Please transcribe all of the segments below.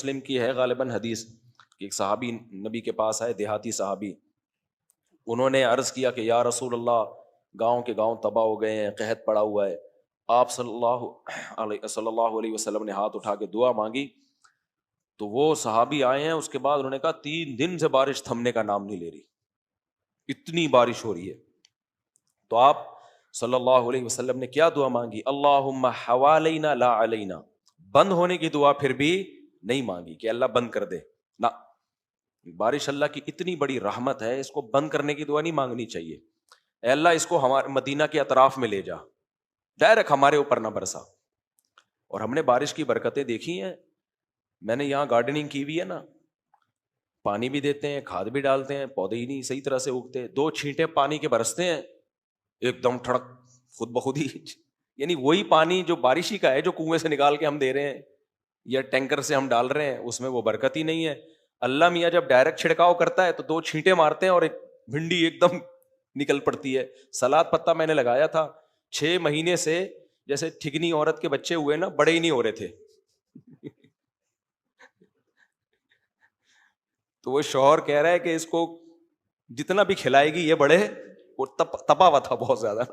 مسلم کی ہے غالباً حدیث کہ ایک صحابی نبی کے پاس آئے، دیہاتی صحابی، انہوں نے عرض کیا کہ یا رسول اللہ، گاؤں کے گاؤں تباہ ہو گئے ہیں، قحط پڑا ہوا ہے۔ آپ صلی اللہ علیہ وسلم نے ہاتھ اٹھا کے دعا مانگی، تو وہ صحابی آئے ہیں، اس کے بعد انہوں نے کہا 3 دن سے بارش تھمنے کا نام نہیں لے رہی، اتنی بارش ہو رہی ہے۔ تو آپ صلی اللہ علیہ وسلم نے کیا دعا مانگی؟ اللہم حوالینا لا علینا، بند ہونے کی دعا پھر بھی نہیں مانگی کہ اللہ بند کر دے، نہ، بارش اللہ کی اتنی بڑی رحمت ہے، اس کو بند کرنے کی دعا نہیں مانگنی چاہیے۔ اے اللہ اس کو ہمارے مدینہ کے اطراف میں لے جا، ڈائریکٹ ہمارے اوپر نہ برسا۔ اور ہم نے بارش کی برکتیں دیکھی ہیں، میں نے یہاں گارڈننگ کی ہوئی ہے نا، پانی بھی دیتے ہیں، کھاد بھی ڈالتے ہیں، پودے ہی نہیں صحیح طرح سے اگتے، 2 چھینٹے پانی کے برستے ہیں، ایک دم ٹھڑک خود بخود ہی یعنی وہی پانی جو بارشی کا ہے، جو کنویں سے نکال کے ہم دے رہے ہیں یا ٹینکر سے ہم ڈال رہے ہیں، اس میں وہ برکت ہی نہیں ہے۔ اللہ میاں جب ڈائریکٹ چھڑکاؤ کرتا ہے تو 2 چھینٹے مارتے ہیں اور ایک بھنڈی ایک دم نکل پڑتی ہے۔ سلاد پتہ میں نے لگایا تھا، 6 مہینے سے جیسے ٹھگنی عورت کے بچے ہوئے نا، بڑے ہی نہیں ہو رہے تھے تو وہ شوہر کہہ رہا ہے کہ اس کو جتنا بھی کھلائے گی یہ بڑے، وہ تپا ہوا تھا بہت زیادہ۔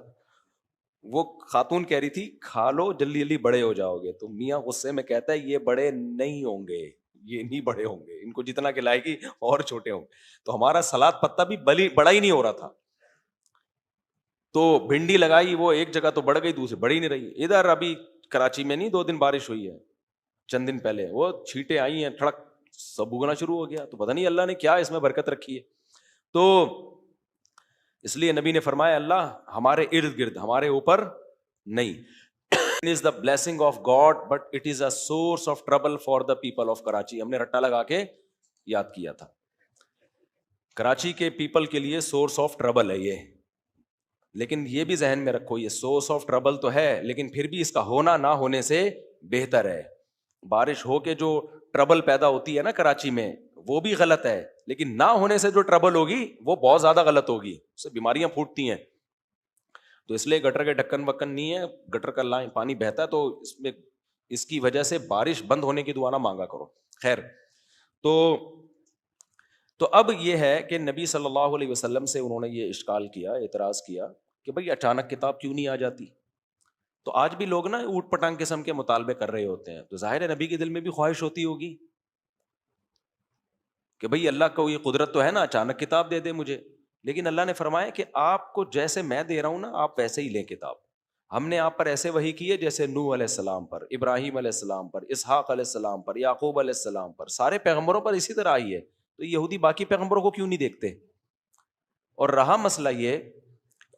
وہ خاتون کہہ رہی تھی کھا لو جلدی جلدی بڑے ہو جاؤ گے، تو میاں غصے میں کہتا ہے یہ بڑے نہیں ہوں گے، یہ نہیں بڑے ہوں گے، ان کو جتنا کھلائے گی اور چھوٹے ہوں گے۔ تو ہمارا سلاد پتہ بھی بڑا ہی نہیں ہو رہا تھا، تو بھنڈی لگائی، وہ ایک جگہ تو بڑھ گئی، دوسری بڑھ ہی نہیں رہی۔ ادھر ابھی کراچی میں نہیں 2 دن بارش ہوئی ہے، چند دن پہلے وہ چھینٹیں آئی ہیں، ٹھڑک سب اگنا شروع ہو گیا۔ تو پتہ نہیں اللہ نے کیا اس میں برکت رکھی ہے۔ تو اس لیے نبی نے فرمایا اللہ ہمارے ارد گرد، ہمارے اوپر نہیں۔ It is the blessing of God, but it is a source of trouble for the people of Karachi۔ ہم نے رٹا لگا کے یاد کیا تھا، کراچی کے پیپل کے لیے سورس آف ٹربل ہے یہ، لیکن یہ بھی ذہن میں رکھو، یہ سورس آف ٹربل تو ہے، لیکن پھر بھی اس کا ہونا نہ ہونے سے بہتر ہے۔ بارش ہو کے جو ٹربل پیدا ہوتی ہے نا کراچی میں، وہ بھی غلط ہے، لیکن نہ ہونے سے جو ٹربل ہوگی وہ بہت زیادہ غلط ہوگی، اس سے بیماریاں پھوٹتی ہیں۔ تو اس لیے گٹر کے ڈھکن وکن نہیں ہے، گٹر کا لائن پانی بہتا ہے تو اس میں اس کی وجہ سے بارش بند ہونے کی دعا نہ مانگا کرو۔ خیر، تو اب یہ ہے کہ نبی صلی اللہ علیہ وسلم سے انہوں نے یہ اشکال کیا، اعتراض کیا کہ بھئی اچانک کتاب کیوں نہیں آ جاتی؟ تو آج بھی لوگ نا اوٹ پٹانگ قسم کے مطالبے کر رہے ہوتے ہیں، تو ظاہر ہے نبی کے دل میں بھی خواہش ہوتی ہوگی کہ بھئی اللہ کو یہ قدرت تو ہے نا اچانک کتاب دے دے مجھے، لیکن اللہ نے فرمایا کہ آپ کو جیسے میں دے رہا ہوں نا آپ ویسے ہی لیں کتاب۔ ہم نے آپ پر ایسے وحی کی ہے جیسے نوح علیہ السلام پر، ابراہیم علیہ السلام پر، اسحاق علیہ السلام پر، یعقوب علیہ السلام پر، سارے پیغمبروں پر اسی طرح آئی ہے۔ تو یہودی باقی پیغمبروں کو کیوں نہیں دیکھتے؟ اور رہا مسئلہ یہ،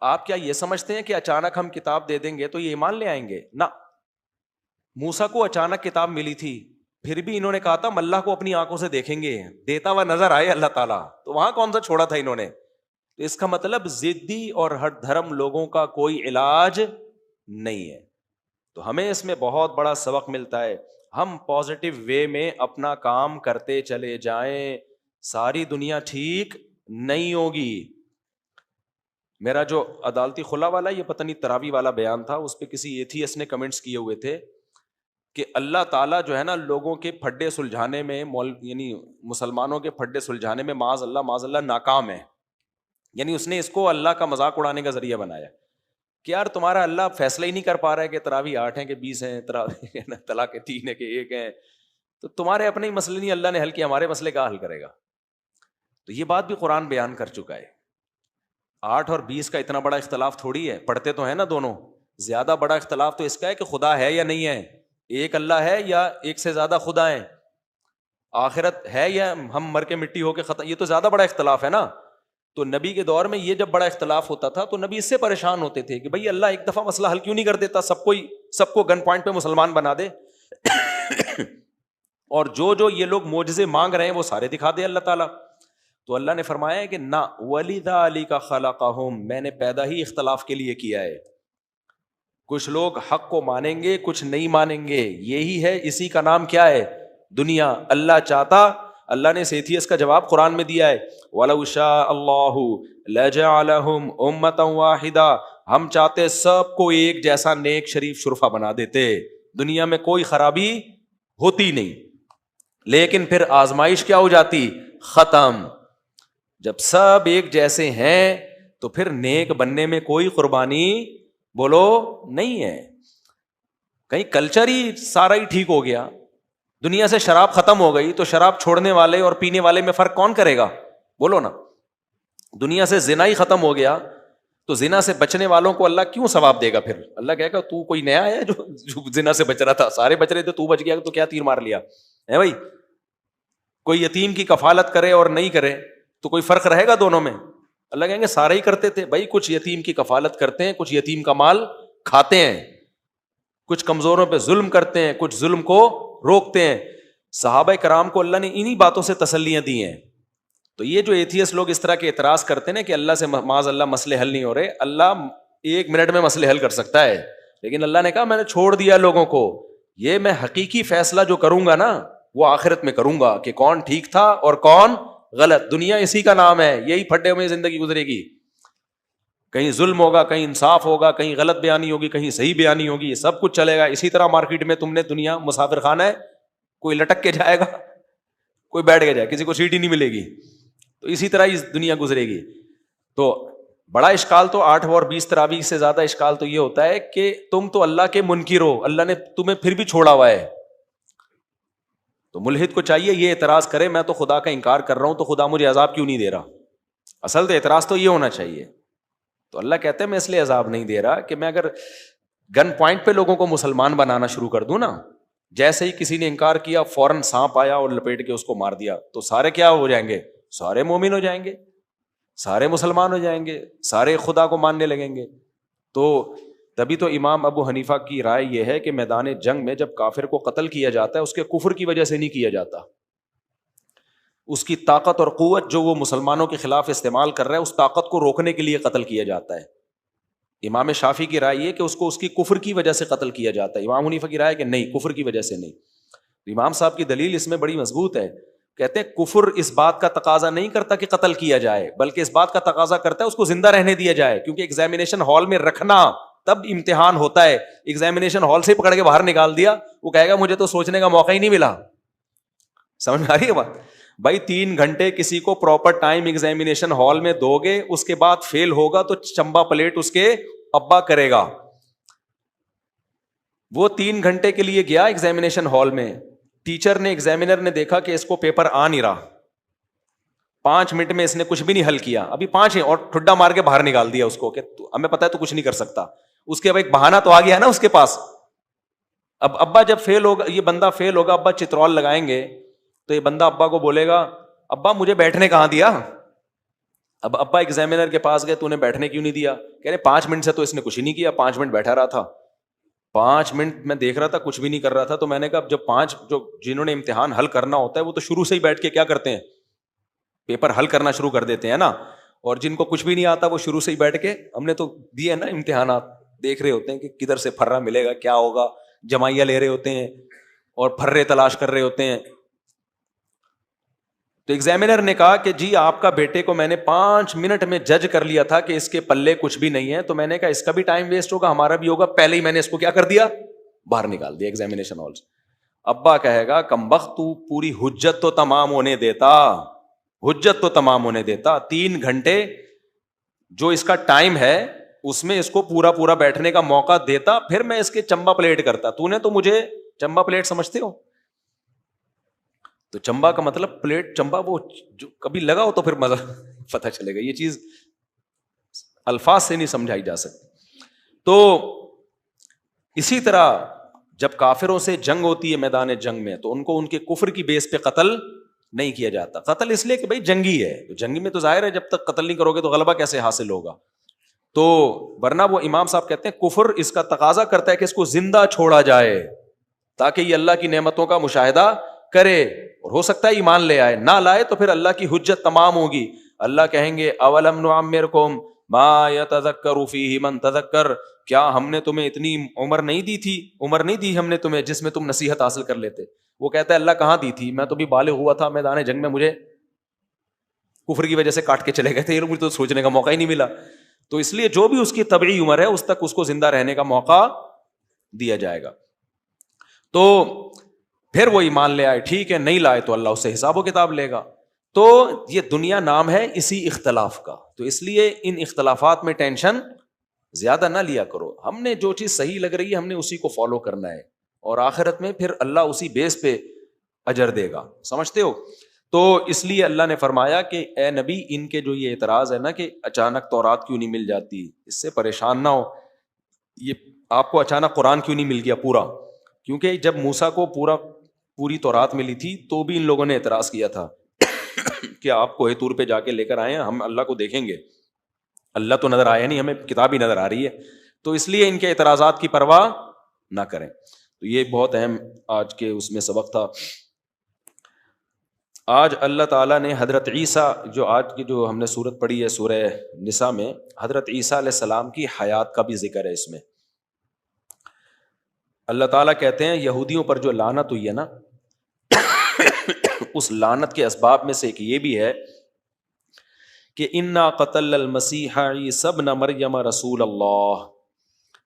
آپ کیا یہ سمجھتے ہیں کہ اچانک ہم کتاب دے دیں گے تو یہ ایمان لے آئیں گے؟ نہ، موسیٰ کو اچانک کتاب ملی تھی، پھر بھی انہوں نے کہا تھا ہم اللہ کو اپنی آنکھوں سے دیکھیں گے، دیتا ہوا نظر آئے اللہ تعالیٰ، تو وہاں کون سا چھوڑا تھا انہوں نے؟ تو اس کا مطلب ضدی اور ہٹ دھرم لوگوں کا کوئی علاج نہیں ہے۔ تو ہمیں اس میں بہت بڑا سبق ملتا ہے، ہم پازیٹیو وے میں اپنا کام کرتے چلے جائیں، ساری دنیا ٹھیک نہیں ہوگی۔ میرا جو عدالتی خلا والا یہ پتہ نہیں تراوی والا بیان تھا، اس پہ کسی ایتھیسٹ نے کمنٹس کیے ہوئے تھے کہ اللہ تعالیٰ جو ہے نا لوگوں کے پھڈے سلجھانے میں، یعنی مسلمانوں کے پھڈے سلجھانے میں معاذ اللہ ناکام ہے، یعنی اس نے اس کو اللہ کا مذاق اڑانے کا ذریعہ بنایا کہ یار تمہارا اللہ فیصلہ ہی نہیں کر پا رہا ہے کہ تراوی 8 ہیں کہ 20 ہیں، تراوی طلاق 3 ہے کہ 1 ہیں، تو تمہارے اپنے ہی مسئلے نہیں اللہ نے حل کیا، ہمارے مسئلے کا حل کرے گا۔ تو یہ بات بھی قرآن بیان کر چکا ہے، 8 اور 20 کا اتنا بڑا اختلاف تھوڑی ہے، پڑھتے تو ہیں نا دونوں، زیادہ بڑا اختلاف تو اس کا ہے کہ خدا ہے یا نہیں ہے، ایک اللہ ہے یا ایک سے زیادہ خدا ہیں، آخرت ہے یا ہم مر کے مٹی ہو کے ختم، یہ تو زیادہ بڑا اختلاف ہے نا۔ تو نبی کے دور میں یہ جب بڑا اختلاف ہوتا تھا تو نبی اس سے پریشان ہوتے تھے کہ بھئی اللہ ایک دفعہ مسئلہ حل کیوں نہیں کر دیتا، سب کو گن پوائنٹ پہ مسلمان بنا دے اور جو یہ لوگ معجزے مانگ رہے ہیں وہ سارے دکھا دے اللہ تعالیٰ۔ تو اللہ نے فرمایا ہے کہ نہ، وَلِذَٰلِكَ خَلَقَهُمْ، میں نے پیدا ہی اختلاف کے لیے کیا ہے، کچھ لوگ حق کو مانیں گے کچھ نہیں مانیں گے، یہی ہے، اسی کا نام کیا ہے؟ دنیا۔ اللہ چاہتا، اللہ نے ایتھیسٹ کا جواب قرآن میں دیا ہے، وَلَوْ شَاءَ اللَّهُ لَجَعَلَهُمْ أُمَّةً وَاحِدَةً، ہم چاہتے سب کو ایک جیسا نیک شریف شرفا بنا دیتے، دنیا میں کوئی خرابی ہوتی نہیں۔ لیکن پھر آزمائش کیا ہو جاتی؟ ختم. جب سب ایک جیسے ہیں تو پھر نیک بننے میں کوئی قربانی بولو نہیں ہے. کہیں کلچر ہی سارا ہی ٹھیک ہو گیا, دنیا سے شراب ختم ہو گئی, تو شراب چھوڑنے والے اور پینے والے میں فرق کون کرے گا؟ بولو نا. دنیا سے زنا ہی ختم ہو گیا تو زنا سے بچنے والوں کو اللہ کیوں ثواب دے گا؟ پھر اللہ کہے گا تو کوئی نیا ہے جو زنا سے بچ رہا تھا؟ سارے بچ رہے تھے, تو بچ گیا تو کیا تیر مار لیا ہے بھائی؟ کوئی یتیم کی کفالت کرے اور نہیں کرے تو کوئی فرق رہے گا دونوں میں؟ اللہ کہیں گے سارے ہی کرتے تھے بھائی. کچھ یتیم کی کفالت کرتے ہیں, کچھ یتیم کا مال کھاتے ہیں, کچھ کمزوروں پہ ظلم کرتے ہیں, کچھ ظلم کو روکتے ہیں. صحابہ کرام کو اللہ نے انہی باتوں سے تسلیاں دی ہیں. تو یہ جو ایتھیس لوگ اس طرح کے اعتراض کرتے ہیں نا کہ اللہ سے معاذ اللہ مسئلے حل نہیں ہو رہے, اللہ 1 منٹ میں مسئلے حل کر سکتا ہے, لیکن اللہ نے کہا میں نے چھوڑ دیا لوگوں کو, یہ میں حقیقی فیصلہ جو کروں گا نا وہ آخرت میں کروں گا کہ کون ٹھیک تھا اور کون غلط. دنیا اسی کا نام ہے, یہی پھڈے میں زندگی گزرے گی. کہیں ظلم ہوگا, کہیں انصاف ہوگا, کہیں غلط بیانی ہوگی, کہیں صحیح بیانی ہوگی, یہ سب کچھ چلے گا. اسی طرح مارکیٹ میں تم نے دنیا مسافر خانہ ہے, کوئی لٹک کے جائے گا, کوئی بیٹھ کے جائے, کسی کو سیٹ ہی نہیں ملے گی. تو اسی طرح ہی دنیا گزرے گی. تو بڑا اشکال تو 8 اور 20 تراویح سے زیادہ اشکال تو یہ ہوتا ہے کہ تم تو اللہ کے منکر ہو, اللہ نے تمہیں پھر بھی چھوڑا ہوا ہے. تو ملحد کو چاہیے یہ اعتراض کرے میں تو خدا کا انکار کر رہا ہوں, تو خدا مجھے عذاب کیوں نہیں دے رہا؟ اصل تو اعتراض تو یہ ہونا چاہیے. تو اللہ کہتے ہیں میں اس لیے عذاب نہیں دے رہا کہ میں اگر گن پوائنٹ پہ لوگوں کو مسلمان بنانا شروع کر دوں نا, جیسے ہی کسی نے انکار کیا فوراً سانپ آیا اور لپیٹ کے اس کو مار دیا, تو سارے کیا ہو جائیں گے؟ سارے مومن ہو جائیں گے, سارے مسلمان ہو جائیں گے, سارے خدا کو ماننے لگیں گے. تو تبھی تو امام ابو حنیفہ کی رائے یہ ہے کہ میدان جنگ میں جب کافر کو قتل کیا جاتا ہے اس کے کفر کی وجہ سے نہیں کیا جاتا, اس کی طاقت اور قوت جو وہ مسلمانوں کے خلاف استعمال کر رہا ہے اس طاقت کو روکنے کے لیے قتل کیا جاتا ہے. امام شافعی کی رائے یہ کہ اس کو اس کی کفر کی وجہ سے قتل کیا جاتا ہے. امام حنیفہ کی رائے کہ نہیں, کفر کی وجہ سے نہیں. امام صاحب کی دلیل اس میں بڑی مضبوط ہے, کہتے ہیں کفر اس بات کا تقاضا نہیں کرتا کہ قتل کیا جائے, بلکہ اس بات کا تقاضا کرتا ہے اس کو زندہ رہنے دیا جائے, کیونکہ ایگزامینیشن ہال میں رکھنا تب امتحان ہوتا ہے. ایگزامینیشن ہال سے پکڑ کے باہر نکال دیا, وہ کہے گا مجھے تو سوچنے کا موقع ہی نہیں ملا. سمجھ میں آ رہی ہے بات بھائی؟ 3 گھنٹے کسی کو پراپر ٹائم ایگزامینیشن ہال میں دو گے, اس کے بعد فیل ہوگا تو چمبا پلیٹ اس کے ابا کرے گا. وہ 3 گھنٹے کے لیے گیا ایگزامینیشن ہال میں, ٹیچر نے ایگزامینر نے دیکھا کہ اس کو پیپر آ نہیں رہا, 5 منٹ میں اس نے کچھ بھی نہیں حل کیا, ابھی 5 اور ٹھڈا مار کے باہر نکال دیا اس کو کہ ہمیں پتا ہے تو کچھ نہیں کر سکتا. اس کے اب ایک بہانہ تو آ گیا نا اس کے پاس. اب ابا جب فیل ہوگا, یہ بندہ فیل ہوگا, ابا چترول لگائیں گے تو یہ بندہ ابا کو بولے گا ابا مجھے بیٹھنے کہاں دیا. اب ابا ایگزامینر کے پاس گئے, تو انہیں بیٹھنے کیوں نہیں دیا؟ کہہ رہے 5 منٹ سے تو اس نے کچھ ہی نہیں کیا, 5 منٹ بیٹھا رہا تھا, 5 منٹ میں دیکھ رہا تھا کچھ بھی نہیں کر رہا تھا. تو میں نے کہا جب 5 جو جنہوں نے امتحان حل کرنا ہوتا ہے وہ تو شروع سے ہی بیٹھ کے کیا کرتے ہیں, پیپر حل کرنا شروع کر دیتے ہیں نا, اور جن کو کچھ بھی نہیں آتا وہ شروع سے ہی بیٹھ کے, ہم نے تو دیے نا امتحانات, دیکھ رہے ہوتے ہیں کہ کدھر سے پھرا ملے گا, کیا ہوگا, جمائیاں لے رہے ہوتے ہیں اور پھرے تلاش کر رہے ہوتے ہیں. تو ایگزامینر نے کہا کہ جی آپ کا بیٹے کو میں نے 5 منٹ میں جج کر لیا تھا کہ اس کے پلے کچھ بھی نہیں ہے. تو میں نے کہا اس کا بھی ٹائم ویسٹ ہوگا, ہمارا بھی ہوگا, پہلے ہی میں نے اس کو کیا کر دیا, باہر نکال دیا ایگزامینیشن ہال سے. ابا کہے گا کمبخت تو پوری حجت تو تمام ہونے دیتا, حجت تو تمام ہونے دیتا, 3 گھنٹے جو اس کا ٹائم ہے اس میں اس کو پورا بیٹھنے کا موقع دیتا, پھر میں اس کے چمبا پلیٹ کرتا. تو نے تو مجھے چمبا پلیٹ سمجھتے ہو, تو چمبا کا مطلب پلیٹ, چمبا وہ جو کبھی لگا ہو تو پھر مزہ پتہ چلے گا, یہ چیز الفاظ سے نہیں سمجھائی جا سکتی. تو اسی طرح جب کافروں سے جنگ ہوتی ہے میدان جنگ میں, تو ان کو ان کے کفر کی بیس پہ قتل نہیں کیا جاتا. قتل اس لیے کہ بھائی جنگی ہے, جنگی میں تو ظاہر ہے جب تک قتل نہیں کرو گے تو غلبہ کیسے حاصل ہوگا. تو ورنہ وہ امام صاحب کہتے ہیں کفر اس کا تقاضا کرتا ہے کہ اس کو زندہ چھوڑا جائے تاکہ یہ اللہ کی نعمتوں کا مشاہدہ کرے, اور ہو سکتا ہے ایمان لے آئے, نہ لائے تو پھر اللہ کی حجت تمام ہوگی. اللہ کہیں گے اولم نعمرکم ما یتذکر فیہ من تذکر, کیا ہم نے تمہیں اتنی عمر نہیں دی تھی, عمر نہیں دی ہم نے تمہیں جس میں تم نصیحت حاصل کر لیتے. وہ کہتا ہے اللہ کہاں دی تھی, میں تو بھی بالغ ہوا تھا میدان جنگ میں, مجھے کفر کی وجہ سے کاٹ کے چلے گئے تھے, مجھے تو سوچنے کا موقع ہی نہیں ملا. تو اس لیے جو بھی اس کی طبعی عمر ہے اس تک اس کو زندہ رہنے کا موقع دیا جائے گا. تو پھر وہ ایمان لے آئے، ٹھیک ہے، نہیں لائے تو اللہ اس سے حساب و کتاب لے گا. تو یہ دنیا نام ہے اسی اختلاف کا. تو اس لیے ان اختلافات میں ٹینشن زیادہ نہ لیا کرو. ہم نے جو چیز صحیح لگ رہی ہے ہم نے اسی کو فالو کرنا ہے، اور آخرت میں پھر اللہ اسی بیس پہ اجر دے گا. سمجھتے ہو؟ تو اس لیے اللہ نے فرمایا کہ اے نبی، ان کے جو یہ اعتراض ہے نا کہ اچانک تورات کیوں نہیں مل جاتی، اس سے پریشان نہ ہو. یہ آپ کو اچانک قرآن کیوں نہیں مل گیا پورا؟ کیونکہ جب موسیٰ کو پوری تورات ملی تھی تو بھی ان لوگوں نے اعتراض کیا تھا کہ آپ کوہ طور پہ جا کے لے کر آئے ہیں، ہم اللہ کو دیکھیں گے. اللہ تو نظر آیا نہیں، ہمیں کتاب ہی نظر آ رہی ہے. تو اس لیے ان کے اعتراضات کی پرواہ نہ کریں. تو یہ بہت اہم آج کے اس میں سبق تھا. آج اللہ تعالیٰ نے حضرت عیسیٰ، جو آج کی جو ہم نے سورت پڑھی ہے سورہ نساء میں، حضرت عیسیٰ علیہ السلام کی حیات کا بھی ذکر ہے اس میں. اللہ تعالیٰ کہتے ہیں یہودیوں پر جو لعنت ہوئی ہے نا، اس لعنت کے اسباب میں سے ایک یہ بھی ہے کہ انا قتل المسیح عیسی ابن مریم رسول اللہ.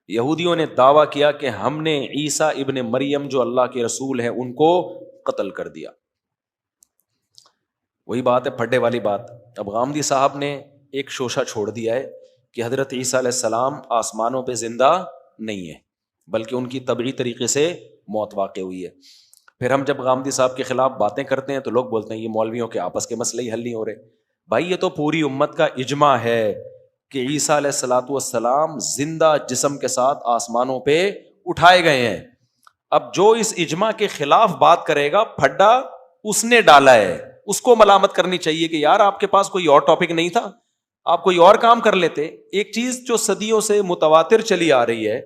یہودیوں نے دعویٰ کیا کہ ہم نے عیسیٰ ابن مریم جو اللہ کے رسول ہیں ان کو قتل کر دیا. وہی بات ہے، پھڈے والی بات. اب غامدی صاحب نے ایک شوشہ چھوڑ دیا ہے کہ حضرت عیسیٰ علیہ السلام آسمانوں پہ زندہ نہیں ہے، بلکہ ان کی طبعی طریقے سے موت واقع ہوئی ہے. پھر ہم جب غامدی صاحب کے خلاف باتیں کرتے ہیں تو لوگ بولتے ہیں یہ مولویوں کے آپس کے مسئلے ہی حل نہیں ہو رہے. بھائی یہ تو پوری امت کا اجماع ہے کہ عیسیٰ علیہ الصلوۃ والسلام زندہ جسم کے ساتھ آسمانوں پہ اٹھائے گئے ہیں. اب جو اس اجماع کے خلاف بات کرے گا پھڈا اس نے ڈالا ہے، اس کو ملامت کرنی چاہیے کہ یار آپ کے پاس کوئی اور ٹاپک نہیں تھا، آپ کوئی اور کام کر لیتے. ایک چیز جو صدیوں سے متواتر چلی آ رہی ہے،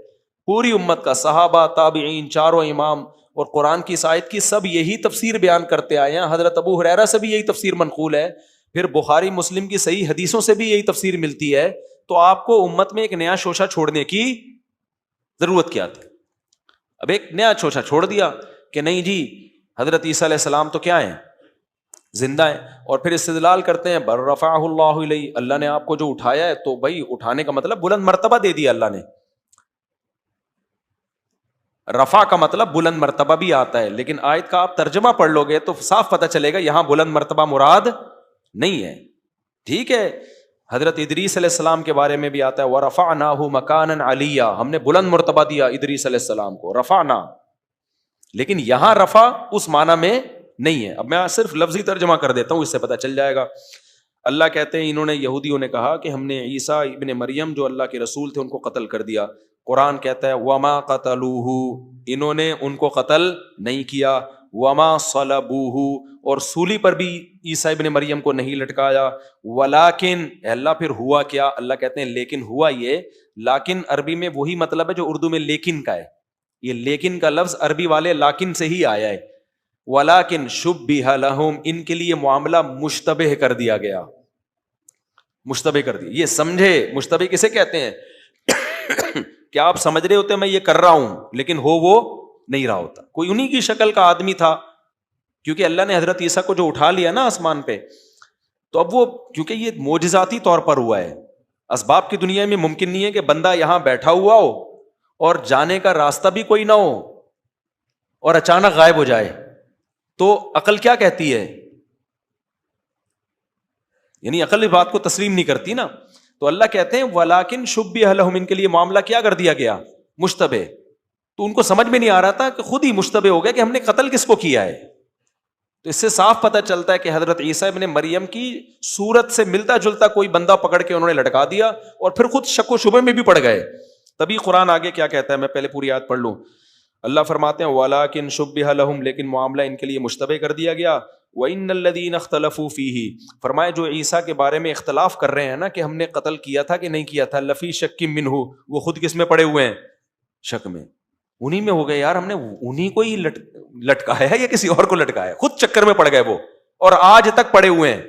پوری امت کا صحابہ، تابعین، چاروں امام اور قرآن کی اس آیت کی سب یہی تفسیر بیان کرتے آئے ہیں. حضرت ابو ہریرہ سے بھی یہی تفسیر منقول ہے، پھر بخاری مسلم کی صحیح حدیثوں سے بھی یہی تفسیر ملتی ہے. تو آپ کو امت میں ایک نیا شوشہ چھوڑنے کی ضرورت کیا تھی؟ اب ایک نیا شوشہ چھوڑ دیا کہ نہیں جی حضرت عیسیٰ علیہ السلام تو کیا ہیں؟ زندہ ہیں. اور پھر استدلال کرتے ہیں بر رفعہ اللہ الیہ، اللہ نے آپ کو جو اٹھایا ہے. تو بھائی اٹھانے کا مطلب بلند مرتبہ دے دیا اللہ نے. رفع کا مطلب بلند مرتبہ بھی آتا ہے، لیکن آیت کا آپ ترجمہ پڑھ لو گے تو صاف پتہ چلے گا یہاں بلند مرتبہ مراد نہیں ہے. ٹھیک ہے، حضرت ادریس علیہ السلام کے بارے میں بھی آتا ہے وَرَفَعْنَاهُ مَكَانًا عَلِيًّا، ہم نے بلند مرتبہ دیا ادریس علیہ السلام کو، رفعنا. لیکن یہاں رفع اس معنی میں نہیں ہے. اب میں صرف لفظی ترجمہ کر دیتا ہوں، اس سے پتہ چل جائے گا. اللہ کہتے ہیں انہوں نے، یہودیوں نے کہا کہ ہم نے عیسیٰ ابن مریم جو اللہ کے رسول تھے ان کو قتل کر دیا. قرآن کہتا ہے وما قتلوہ، انہوں نے ان کو قتل نہیں کیا. وما صلبوہ، اور سولی پر بھی عیسیٰ ابن مریم کو نہیں لٹکایا. ولیکن، اللہ پھر ہوا کیا؟ اللہ کہتے ہیں لیکن ہوا یہ. لیکن عربی میں وہی مطلب ہے جو اردو میں لیکن کا ہے. یہ لیکن کا لفظ عربی والے لیکن سے ہی آیا ہے. ولیکن شبہ لہم، ان کے لیے معاملہ مشتبہ کر دیا گیا. مشتبہ کر دیا، یہ سمجھے مشتبہ کسے کہتے ہیں؟ کیا آپ سمجھ رہے ہوتے میں یہ کر رہا ہوں لیکن ہو وہ نہیں رہا ہوتا. کوئی انہی کی شکل کا آدمی تھا، کیونکہ اللہ نے حضرت عیسیٰ کو جو اٹھا لیا نا آسمان پہ، تو اب وہ کیونکہ یہ معجزاتی طور پر ہوا ہے، اسباب کی دنیا میں ممکن نہیں ہے کہ بندہ یہاں بیٹھا ہوا ہو اور جانے کا راستہ بھی کوئی نہ ہو اور اچانک غائب ہو جائے. تو عقل کیا کہتی ہے؟ یعنی عقل اس بات کو تسلیم نہیں کرتی نا. تو اللہ کہتے ہیں ولیکن شبہ لہم، ان کے لیے معاملہ کیا کر دیا گیا؟ مشتبہ. تو ان کو سمجھ میں نہیں آ رہا تھا کہ خود ہی مشتبہ ہو گیا کہ ہم نے قتل کس کو کیا ہے. تو اس سے صاف پتہ چلتا ہے کہ حضرت عیسیٰ ابن مریم کی صورت سے ملتا جلتا کوئی بندہ پکڑ کے انہوں نے لٹکا دیا اور پھر خود شک و شبہ میں بھی پڑ گئے. تبھی قرآن آگے کیا کہتا ہے، میں پہلے پوری آیت پڑھ لوں. اللہ فرماتے ہیں ولیکن شبہ لہم، لیکن معاملہ ان کے لیے مشتبہ کر دیا گیا. وَإِنَّ الَّذِينَ اخْتَلَفُوا فِيهِ، فرمایا جو عیسیٰ کے بارے میں اختلاف کر رہے ہیں نا کہ ہم نے قتل کیا تھا کہ نہیں کیا تھا، لفی شک منہ، وہ خود کس میں پڑے ہوئے ہیں؟ شک میں. انہی میں ہو گئے یار ہم نے انہی کو ہی لٹکایا ہے یا کسی اور کو لٹکایا ہے، خود چکر میں پڑ گئے وہ، اور آج تک پڑے ہوئے ہیں،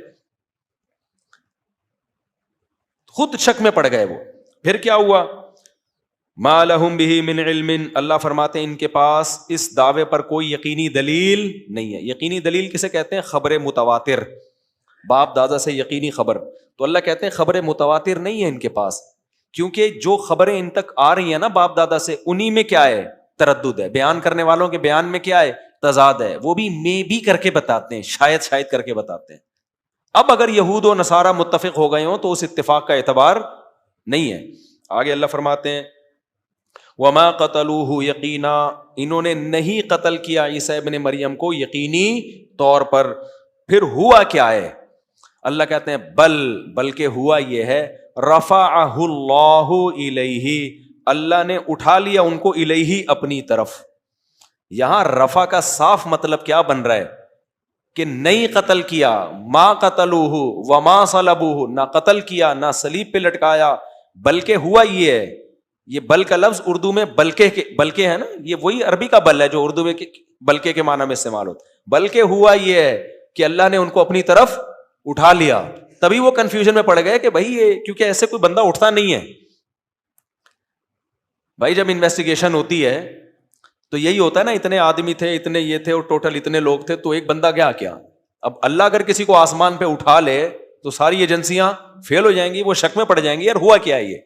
خود شک میں پڑ گئے وہ. پھر کیا ہوا؟ ما لہم بہ من علم، اللہ فرماتے ہیں ان کے پاس اس دعوے پر کوئی یقینی دلیل نہیں ہے. یقینی دلیل کسے کہتے ہیں؟ خبر متواتر، باپ دادا سے یقینی خبر. تو اللہ کہتے ہیں خبر متواتر نہیں ہے ان کے پاس، کیونکہ جو خبریں ان تک آ رہی ہیں نا باپ دادا سے، انہی میں کیا ہے؟ تردد ہے. بیان کرنے والوں کے بیان میں کیا ہے؟ تضاد ہے، وہ بھی میں بھی کر کے بتاتے ہیں، شاید کر کے بتاتے ہیں. اب اگر یہود و نصارہ متفق ہو گئے ہوں تو اس اتفاق کا اعتبار نہیں ہے. آگے اللہ فرماتے ہیں وما قتلوہ یقینا، انہوں نے نہیں قتل کیا عیسیٰ ابن مریم کو یقینی طور پر. پھر ہوا کیا ہے؟ اللہ کہتے ہیں بلکہ ہوا یہ ہے رفعہ اللہ الیہ، اللہ نے اٹھا لیا ان کو الیہ اپنی طرف. یہاں رفع کا صاف مطلب کیا بن رہا ہے کہ نہیں قتل کیا، ما قتلوہ وما صلبوہ، نہ قتل کیا نہ صلیب پہ لٹکایا، بلکہ ہوا یہ ہے. یہ بل کا لفظ اردو میں بلکہ ہے نا، یہ وہی عربی کا بل ہے جو اردو میں بلکہ کے معنی میں استعمال ہوتا. بلکہ ہوا یہ ہے کہ اللہ نے ان کو اپنی طرف اٹھا لیا. تبھی وہ کنفیوژن میں پڑ گئے کہ بھائی یہ کیونکہ ایسے کوئی بندہ اٹھتا نہیں ہے. بھائی جب انویسٹیگیشن ہوتی ہے تو یہی ہوتا ہے نا، اتنے آدمی تھے، اتنے یہ تھے، اور ٹوٹل اتنے لوگ تھے، تو ایک بندہ کیا. اب اللہ اگر کسی کو آسمان پہ اٹھا لے تو ساری ایجنسیاں فیل ہو جائیں گی، وہ شک میں پڑ جائیں گی یار ہوا کیا ہے یہ.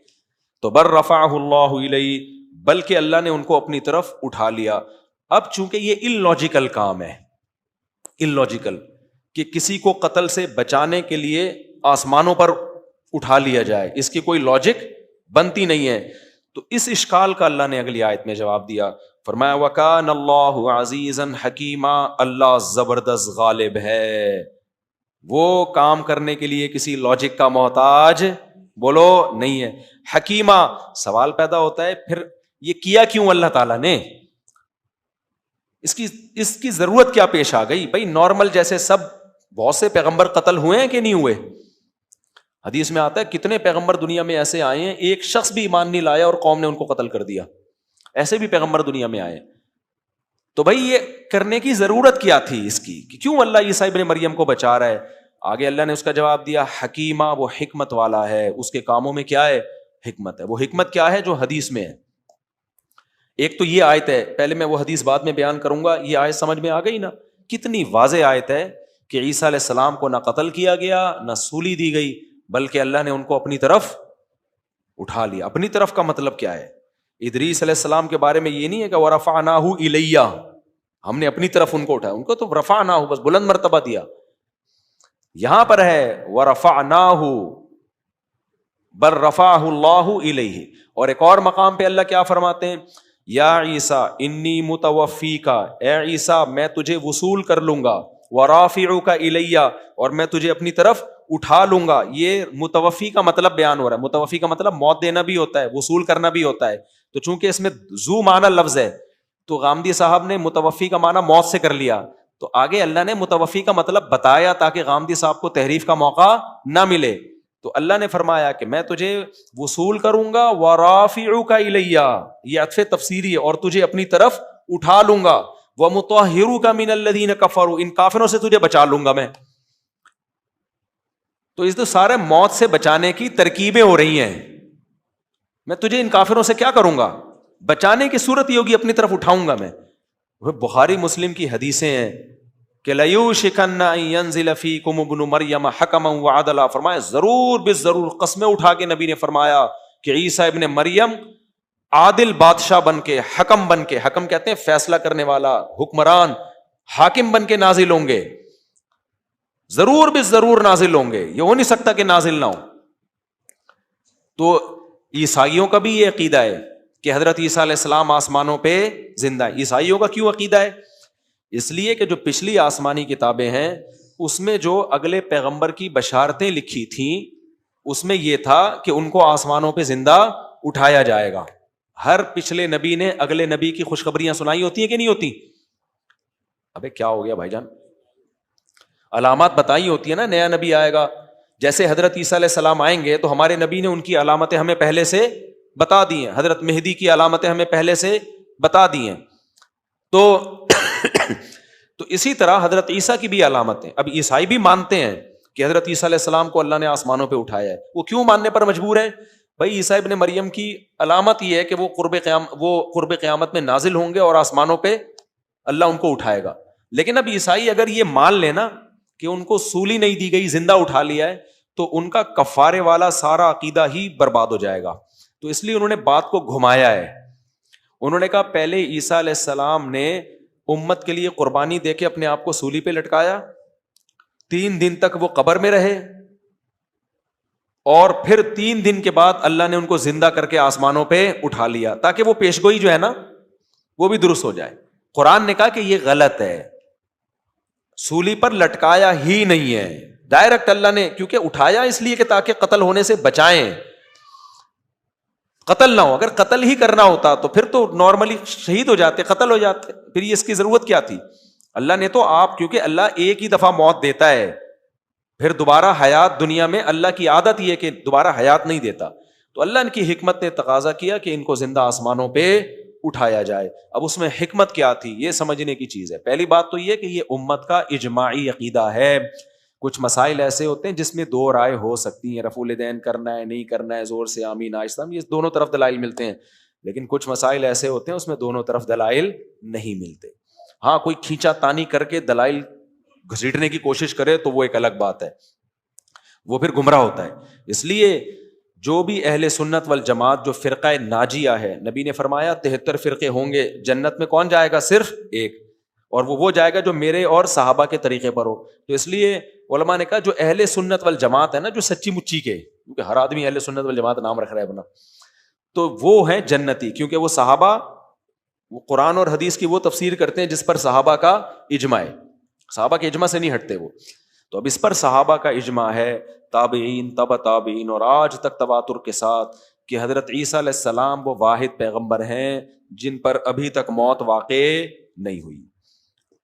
تو بر رفعہ اللہ الیہ، بلکہ اللہ نے ان کو اپنی طرف اٹھا لیا. اب چونکہ یہ ان لاجیکل کام ہے، ان لاجیکل کہ کسی کو قتل سے بچانے کے لیے آسمانوں پر اٹھا لیا جائے، اس کی کوئی لاجک بنتی نہیں ہے. تو اس اشکال کا اللہ نے اگلی آیت میں جواب دیا، فرمایا وَكَانَ اللَّهُ عَزِيزًا حَكِيمًا، اللہ زبردست غالب ہے، وہ کام کرنے کے لیے کسی لاجک کا محتاج بولو نہیں ہے. حکیمہ، سوال پیدا ہوتا ہے پھر یہ کیا کیوں اللہ تعالیٰ نے، اس کی ضرورت کیا پیش آ گئی؟ بھائی نارمل جیسے سب بہت سے پیغمبر قتل ہوئے ہیں کہ نہیں ہوئے؟ حدیث میں آتا ہے کتنے پیغمبر دنیا میں ایسے آئے ہیں ایک شخص بھی ایمان نہیں لایا اور قوم نے ان کو قتل کر دیا، ایسے بھی پیغمبر دنیا میں آئے. تو بھائی یہ کرنے کی ضرورت کیا تھی اس کی، کہ کیوں اللہ عیسیٰ ابن مریم کو بچا رہا ہے؟ آگے اللہ نے اس کا جواب دیا حکیمہ، وہ حکمت والا ہے، اس کے کاموں میں کیا ہے؟ حکمت ہے. وہ حکمت کیا ہے جو حدیث میں ہے؟ ایک تو یہ آیت ہے، پہلے میں وہ حدیث بعد میں بیان کروں گا. یہ آیت سمجھ میں آ گئی نا، کتنی واضح آیت ہے کہ عیسیٰ علیہ السلام کو نہ قتل کیا گیا نہ سولی دی گئی، بلکہ اللہ نے ان کو اپنی طرف اٹھا لیا. اپنی طرف کا مطلب کیا ہے؟ ادریس علیہ السلام کے بارے میں یہ نہیں ہے کہ وَرَفَعْنَاهُ إِلَيَّ، ہم نے اپنی طرف ان کو اٹھایا، ان کو تو رفعناہ بس بلند مرتبہ دیا. یہاں پر ہے وَرَفَعْنَاهُ بل رفعہ اللہ الیہ. اور ایک اور مقام پہ اللہ کیا فرماتے ہیں؟ یا عیسیٰ انی متوفیک، اے عیسیٰ میں تجھے وصول کر لوں گا، ورافعک الیہ، اور میں تجھے اپنی طرف اٹھا لوں گا. یہ متوفی کا مطلب بیان ہو رہا ہے. متوفی کا مطلب موت دینا بھی ہوتا ہے، وصول کرنا بھی ہوتا ہے. تو چونکہ اس میں ذو معنی لفظ ہے تو غامدی صاحب نے متوفی کا معنی موت سے کر لیا. تو آگے اللہ نے متوفی کا مطلب بتایا تاکہ غامدی صاحب کو تحریف کا موقع نہ ملے. تو اللہ نے فرمایا کہ میں تجھے وصول کروں گا، ورافعک الیہ، یہ عطف تفسیری ہے، اور تجھے اپنی طرف اٹھا لوں گا، ومطہرک من الذین کفروا، ان کافروں سے تجھے بچا لوں گا میں. تو اس تو سارے موت سے بچانے کی ترکیبیں ہو رہی ہیں. میں تجھے ان کافروں سے کیا کروں گا؟ بچانے کی صورت یہ ہوگی اپنی طرف اٹھاؤں گا میں. بخاری مسلم کی حدیثیں ہیں کہ لَيُوشِكَنَّ أَن يَنزِلَ فِيكُمُ ابْنُ مَرْيَمَ حَكَمًا وَعَدْلًا، فرمایا ضرور بالضرور قسمیں اٹھا کے نبی نے فرمایا کہ عیسیٰ ابن مریم عادل بادشاہ بن کے، حکم بن کے، حکم کہتے ہیں فیصلہ کرنے والا، حکمران، حاکم بن کے نازل ہوں گے. ضرور بالضرور نازل ہوں گے، یہ ہو نہیں سکتا کہ نازل نہ ہو. تو عیسائیوں کا بھی یہ عقیدہ ہے کہ حضرت عیسیٰ علیہ السلام آسمانوں پہ زندہ ہے. عیسائیوں کا کیوں عقیدہ ہے؟ اس لیے کہ جو پچھلی آسمانی کتابیں ہیں اس میں جو اگلے پیغمبر کی بشارتیں لکھی تھیں اس میں یہ تھا کہ ان کو آسمانوں پہ زندہ اٹھایا جائے گا. ہر پچھلے نبی نے اگلے نبی کی خوشخبریاں سنائی ہوتی ہیں کہ نہیں ہوتی؟ ابے کیا ہو گیا بھائی جان؟ علامات بتائی ہوتی ہے نا، نیا نبی آئے گا. جیسے حضرت عیسیٰ علیہ السلام آئیں گے تو ہمارے نبی نے ان کی علامتیں ہمیں پہلے سے بتا دی ہیں. حضرت مہدی کی علامتیں ہمیں پہلے سے بتا دی ہیں. تو اسی طرح حضرت عیسیٰ کی بھی علامتیں، اب عیسائی بھی مانتے ہیں کہ حضرت عیسیٰ علیہ السلام کو اللہ نے آسمانوں پہ اٹھایا ہے. وہ کیوں ماننے پر مجبور ہیں؟ بھائی عیسیٰ ابن مریم کی علامت یہ ہے کہ وہ قرب قیامت میں نازل ہوں گے اور آسمانوں پہ اللہ ان کو اٹھائے گا. لیکن اب عیسائی اگر یہ مان لینا کہ ان کو سولی نہیں دی گئی، زندہ اٹھا لیا ہے، تو ان کا کفارے والا سارا عقیدہ ہی برباد ہو جائے گا. تو اس لیے انہوں نے بات کو گھمایا ہے. انہوں نے کہا پہلے عیسیٰ علیہ السلام نے امت کے لیے قربانی دے کے اپنے آپ کو سولی پہ لٹکایا, 3 دن تک وہ قبر میں رہے, اور پھر 3 دن کے بعد اللہ نے ان کو زندہ کر کے آسمانوں پہ اٹھا لیا, تاکہ وہ پیشگوئی جو ہے نا وہ بھی درست ہو جائے. قرآن نے کہا کہ یہ غلط ہے, سولی پر لٹکایا ہی نہیں ہے, ڈائریکٹ اللہ نے, کیونکہ اٹھایا اس لیے کہ تاکہ قتل ہونے سے بچائیں, قتل نہ ہو. اگر قتل ہی کرنا ہوتا تو پھر تو نارملی شہید ہو جاتے, قتل ہو جاتے, پھر یہ اس کی ضرورت کیا تھی. اللہ نے تو آپ, کیونکہ اللہ ایک ہی دفعہ موت دیتا ہے, پھر دوبارہ حیات دنیا میں اللہ کی عادت یہ کہ دوبارہ حیات نہیں دیتا, تو اللہ ان کی حکمت نے تقاضا کیا کہ ان کو زندہ آسمانوں پہ اٹھایا جائے. اب اس میں حکمت کیا تھی یہ سمجھنے کی چیز ہے. پہلی بات تو یہ کہ یہ امت کا اجماعی عقیدہ ہے. کچھ مسائل ایسے ہوتے ہیں جس میں 2 رائے ہو سکتی ہیں, رفع الیدین کرنا ہے نہیں کرنا ہے, زور سے آمین آہستہ, یہ دونوں طرف دلائل ملتے ہیں. لیکن کچھ مسائل ایسے ہوتے ہیں اس میں دونوں طرف دلائل نہیں ملتے. ہاں کوئی کھینچا تانی کر کے دلائل گھسیٹنے کی کوشش کرے تو وہ ایک الگ بات ہے, وہ پھر گمراہ ہوتا ہے. اس لیے جو بھی اہل سنت والجماعت جو فرقہ ناجیہ ہے, نبی نے فرمایا 73 فرقے ہوں گے, جنت میں کون جائے گا؟ صرف ایک, اور وہ جائے گا جو میرے اور صحابہ کے طریقے پر ہو. تو اس لیے علماء نے کہا جو اہل سنت والجماعت ہے نا, جو سچی مچی کے, کیونکہ ہر آدمی اہل سنت والجماعت نام رکھ رہا ہے اپنا, تو وہ ہیں جنتی, کیونکہ وہ صحابہ, وہ قرآن اور حدیث کی وہ تفسیر کرتے ہیں جس پر صحابہ کا اجماع ہے, صحابہ کے اجماع سے نہیں ہٹتے وہ. تو اب اس پر صحابہ کا اجماع ہے, تابعین, تبع تابعین, اور آج تک تواتر کے ساتھ, کہ حضرت عیسیٰ علیہ السلام وہ واحد پیغمبر ہیں جن پر ابھی تک موت واقع نہیں ہوئی,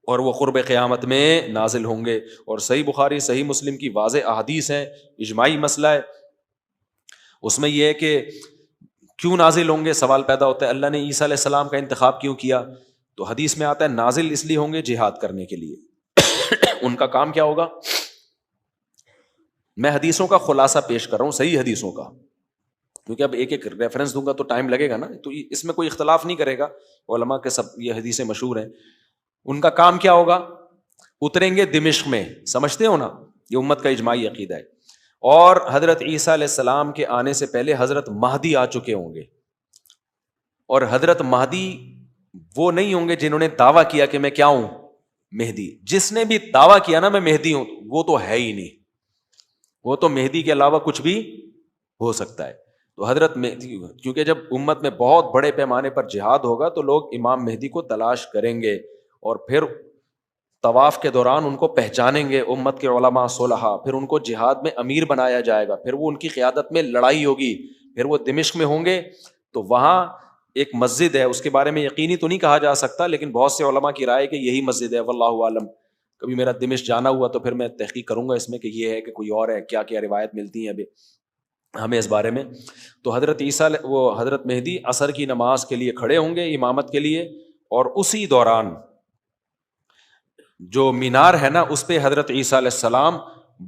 اور وہ قرب قیامت میں نازل ہوں گے. اور صحیح بخاری صحیح مسلم کی واضح احادیث ہیں, اجماعی مسئلہ ہے. اس میں یہ ہے کہ کیوں نازل ہوں گے, سوال پیدا ہوتا ہے اللہ نے عیسیٰ علیہ السلام کا انتخاب کیوں کیا؟ تو حدیث میں آتا ہے نازل اس لیے ہوں گے جہاد کرنے کے لیے. ان کا کام کیا ہوگا؟ میں حدیثوں کا خلاصہ پیش کر رہا ہوں, صحیح حدیثوں کا, کیونکہ اب ایک ایک ریفرنس دوں گا تو ٹائم لگے گا نا, تو اس میں کوئی اختلاف نہیں کرے گا, علماء کے سب یہ حدیثیں مشہور ہیں. ان کا کام کیا ہوگا؟ اتریں گے دمشق میں, سمجھتے ہو نا, یہ امت کا اجماعی عقیدہ ہے. اور حضرت عیسیٰ علیہ السلام کے آنے سے پہلے حضرت مہدی آ چکے ہوں گے, اور حضرت مہدی وہ نہیں ہوں گے جنہوں نے دعویٰ کیا کہ میں کیا ہوں؟ مہدی. جس نے بھی دعویٰ کیا نا میں مہدی ہوں, وہ تو ہے ہی نہیں, وہ تو مہدی کے علاوہ کچھ بھی ہو سکتا ہے. تو حضرت مہدی, کیونکہ جب امت میں بہت بڑے پیمانے پر جہاد ہوگا تو لوگ امام مہدی کو تلاش کریں گے, اور پھر طواف کے دوران ان کو پہچانیں گے امت کے علماء صلحاء, پھر ان کو جہاد میں امیر بنایا جائے گا, پھر وہ ان کی قیادت میں لڑائی ہوگی, پھر وہ دمشق میں ہوں گے. تو وہاں ایک مسجد ہے, اس کے بارے میں یقینی تو نہیں کہا جا سکتا, لیکن بہت سے علماء کی رائے کہ یہی مسجد ہے, واللہ عالم. کبھی میرا دمشق جانا ہوا تو پھر میں تحقیق کروں گا اس میں کہ یہ ہے کہ کوئی اور ہے, کیا کیا روایت ملتی ہیں ابھی ہمیں اس بارے میں. تو حضرت عیسیٰ, وہ حضرت مہدی عصر کی نماز کے لیے کھڑے ہوں گے امامت کے لیے, اور اسی دوران جو مینار ہے نا اس پہ حضرت عیسیٰ علیہ السلام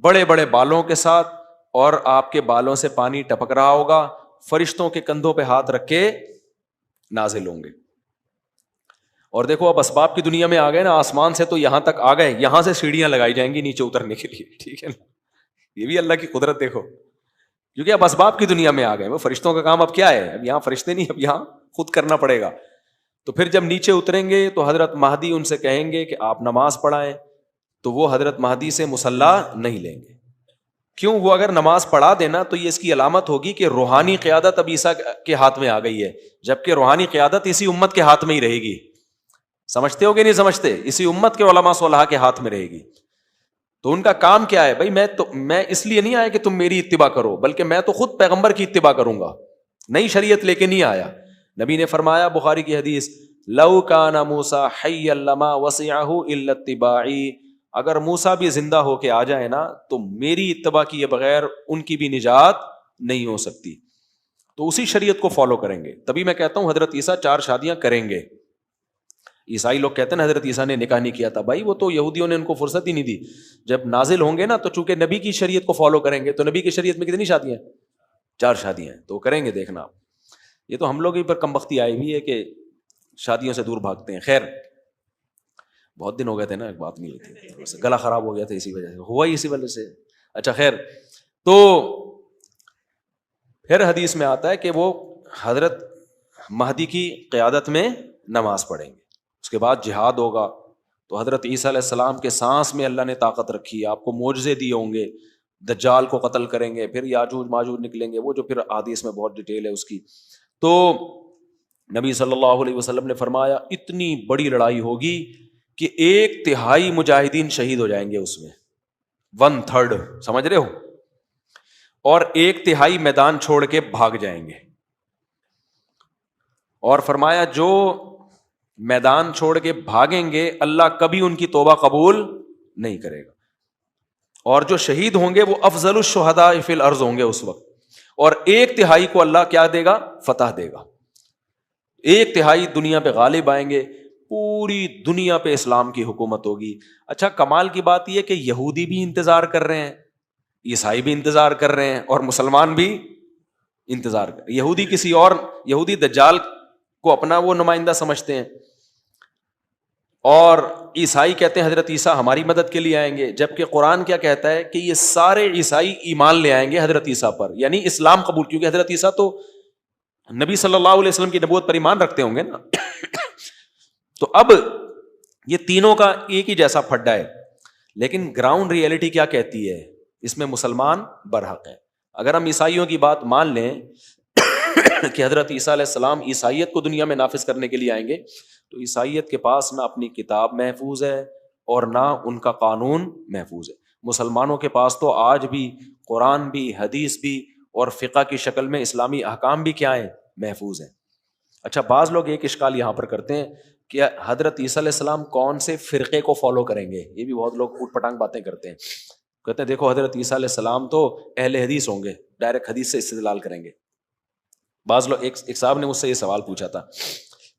بڑے بڑے بالوں کے ساتھ, اور آپ کے بالوں سے پانی ٹپک رہا ہوگا, فرشتوں کے کندھوں پہ ہاتھ رکھ کے نازل ہوں گے. اور دیکھو اب اسباب کی دنیا میں آ گئے نا, آسمان سے تو یہاں تک آ گئے, یہاں سے سیڑھیاں لگائی جائیں گی نیچے اترنے کے لیے, ٹھیک ہے نا, یہ بھی اللہ کی قدرت دیکھو, کیونکہ اب اسباب کی دنیا میں آ گئے. وہ فرشتوں کا کام اب کیا ہے, اب یہاں فرشتے نہیں, اب یہاں خود کرنا پڑے گا. تو پھر جب نیچے اتریں گے تو حضرت مہدی ان سے کہیں گے کہ آپ نماز پڑھائیں, تو وہ حضرت مہدی سے مصلی نہیں لیں گے. کیوں؟ وہ اگر نماز پڑھا دینا تو یہ اس کی علامت ہوگی کہ روحانی قیادت اب عیسیٰ کے ہاتھ میں آ گئی ہے, جبکہ روحانی قیادت اسی امت کے ہاتھ میں ہی رہے گی. سمجھتے ہو کہ نہیں سمجھتے؟ اسی امت کے علماء صلحاء کے ہاتھ میں رہے گی. تو ان کا کام کیا ہے بھائی, میں اس لیے نہیں آیا کہ تم میری اتباع کرو, بلکہ میں تو خود پیغمبر کی اتباع کروں گا, نئی شریعت لے کے نہیں آیا. نبی نے فرمایا, بخاری کی حدیث, لو کان موسیٰ حیا لما وسعہ الا اتباعی, اگر موسیٰ بھی زندہ ہو کے آ جائے نا تو میری اتباع کیے بغیر ان کی بھی نجات نہیں ہو سکتی. تو اسی شریعت کو فالو کریں گے. تبھی میں کہتا ہوں حضرت عیسیٰ 4 شادیاں کریں گے. عیسائی لوگ کہتے ہیں نا حضرت عیسیٰ نے نکاح نہیں کیا تھا, بھائی وہ تو یہودیوں نے ان کو فرصت ہی نہیں دی. جب نازل ہوں گے نا تو چونکہ نبی کی شریعت کو فالو کریں گے, تو نبی کی شریعت میں کتنی شادیاں ہیں؟ 4 شادیاں ہیں. تو کریں گے, دیکھنا آپ. یہ تو ہم لوگ ہی پر کم بختی آئی ہوئی ہے کہ شادیوں سے دور بھاگتے ہیں. خیر, بہت دن ہو گئے تھے نا, ایک بات نہیں ہوئی تھی, گلا خراب ہو گیا تھا, اسی وجہ سے ہوا ہی, اسی وجہ سے. اچھا خیر, تو پھر حدیث میں آتا ہے کہ وہ حضرت مہدی کی قیادت میں نماز پڑھیں گے. اس کے بعد جہاد ہوگا. تو حضرت عیسیٰ علیہ السلام کے سانس میں اللہ نے طاقت رکھی ہے, آپ کو معجزے دیے ہوں گے, دجال کو قتل کریں گے, پھر یاجوج ماجوج نکلیں گے, وہ جو پھر حدیث میں بہت ڈیٹیل ہے اس کی. تو نبی صلی اللہ علیہ وسلم نے فرمایا اتنی بڑی لڑائی ہوگی کہ 1/3 مجاہدین شہید ہو جائیں گے اس میں, 1/3, سمجھ رہے ہو, اور 1/3 میدان چھوڑ کے بھاگ جائیں گے. اور فرمایا جو میدان چھوڑ کے بھاگیں گے اللہ کبھی ان کی توبہ قبول نہیں کرے گا, اور جو شہید ہوں گے وہ افضل الشہداء فی الارض ہوں گے اس وقت, اور 1/3 کو اللہ کیا دے گا, فتح دے گا. 1/3 دنیا پہ غالب آئیں گے, پوری دنیا پہ اسلام کی حکومت ہوگی. اچھا کمال کی بات یہ کہ یہودی بھی انتظار کر رہے ہیں, عیسائی بھی انتظار کر رہے ہیں, اور مسلمان بھی انتظار کر. یہودی دجال کو اپنا وہ نمائندہ سمجھتے ہیں, اور عیسائی کہتے ہیں حضرت عیسیٰ ہماری مدد کے لیے آئیں گے, جبکہ قرآن کیا کہتا ہے کہ یہ سارے عیسائی ایمان لے آئیں گے حضرت عیسیٰ پر, یعنی اسلام قبول, کیونکہ حضرت عیسیٰ تو نبی صلی اللہ علیہ وسلم کی نبوت پر ایمان رکھتے ہوں گے نا. تو اب یہ تینوں کا ایک ہی جیسا پھڈا ہے, لیکن گراؤنڈ ریئلٹی کیا کہتی ہے, اس میں مسلمان برحق ہیں. اگر ہم عیسائیوں کی بات مان لیں کہ حضرت عیسیٰ علیہ السلام عیسائیت کو دنیا میں نافذ کرنے کے لیے آئیں گے, تو عیسائیت کے پاس نہ اپنی کتاب محفوظ ہے اور نہ ان کا قانون محفوظ ہے. مسلمانوں کے پاس تو آج بھی قرآن بھی, حدیث بھی, اور فقہ کی شکل میں اسلامی احکام بھی کیا ہیں, محفوظ ہیں. اچھا بعض لوگ ایک اشکال یہاں پر کرتے ہیں کہ حضرت عیسیٰ علیہ السلام کون سے فرقے کو فالو کریں گے, یہ بھی بہت لوگ اوٹ پٹانگ باتیں کرتے ہیں. کہتے ہیں دیکھو حضرت عیسیٰ علیہ السلام تو اہل حدیث ہوں گے, ڈائریکٹ حدیث سے استدلال کریں گے. بعض لوگ, ایک صاحب نے مجھ سے یہ سوال پوچھا تھا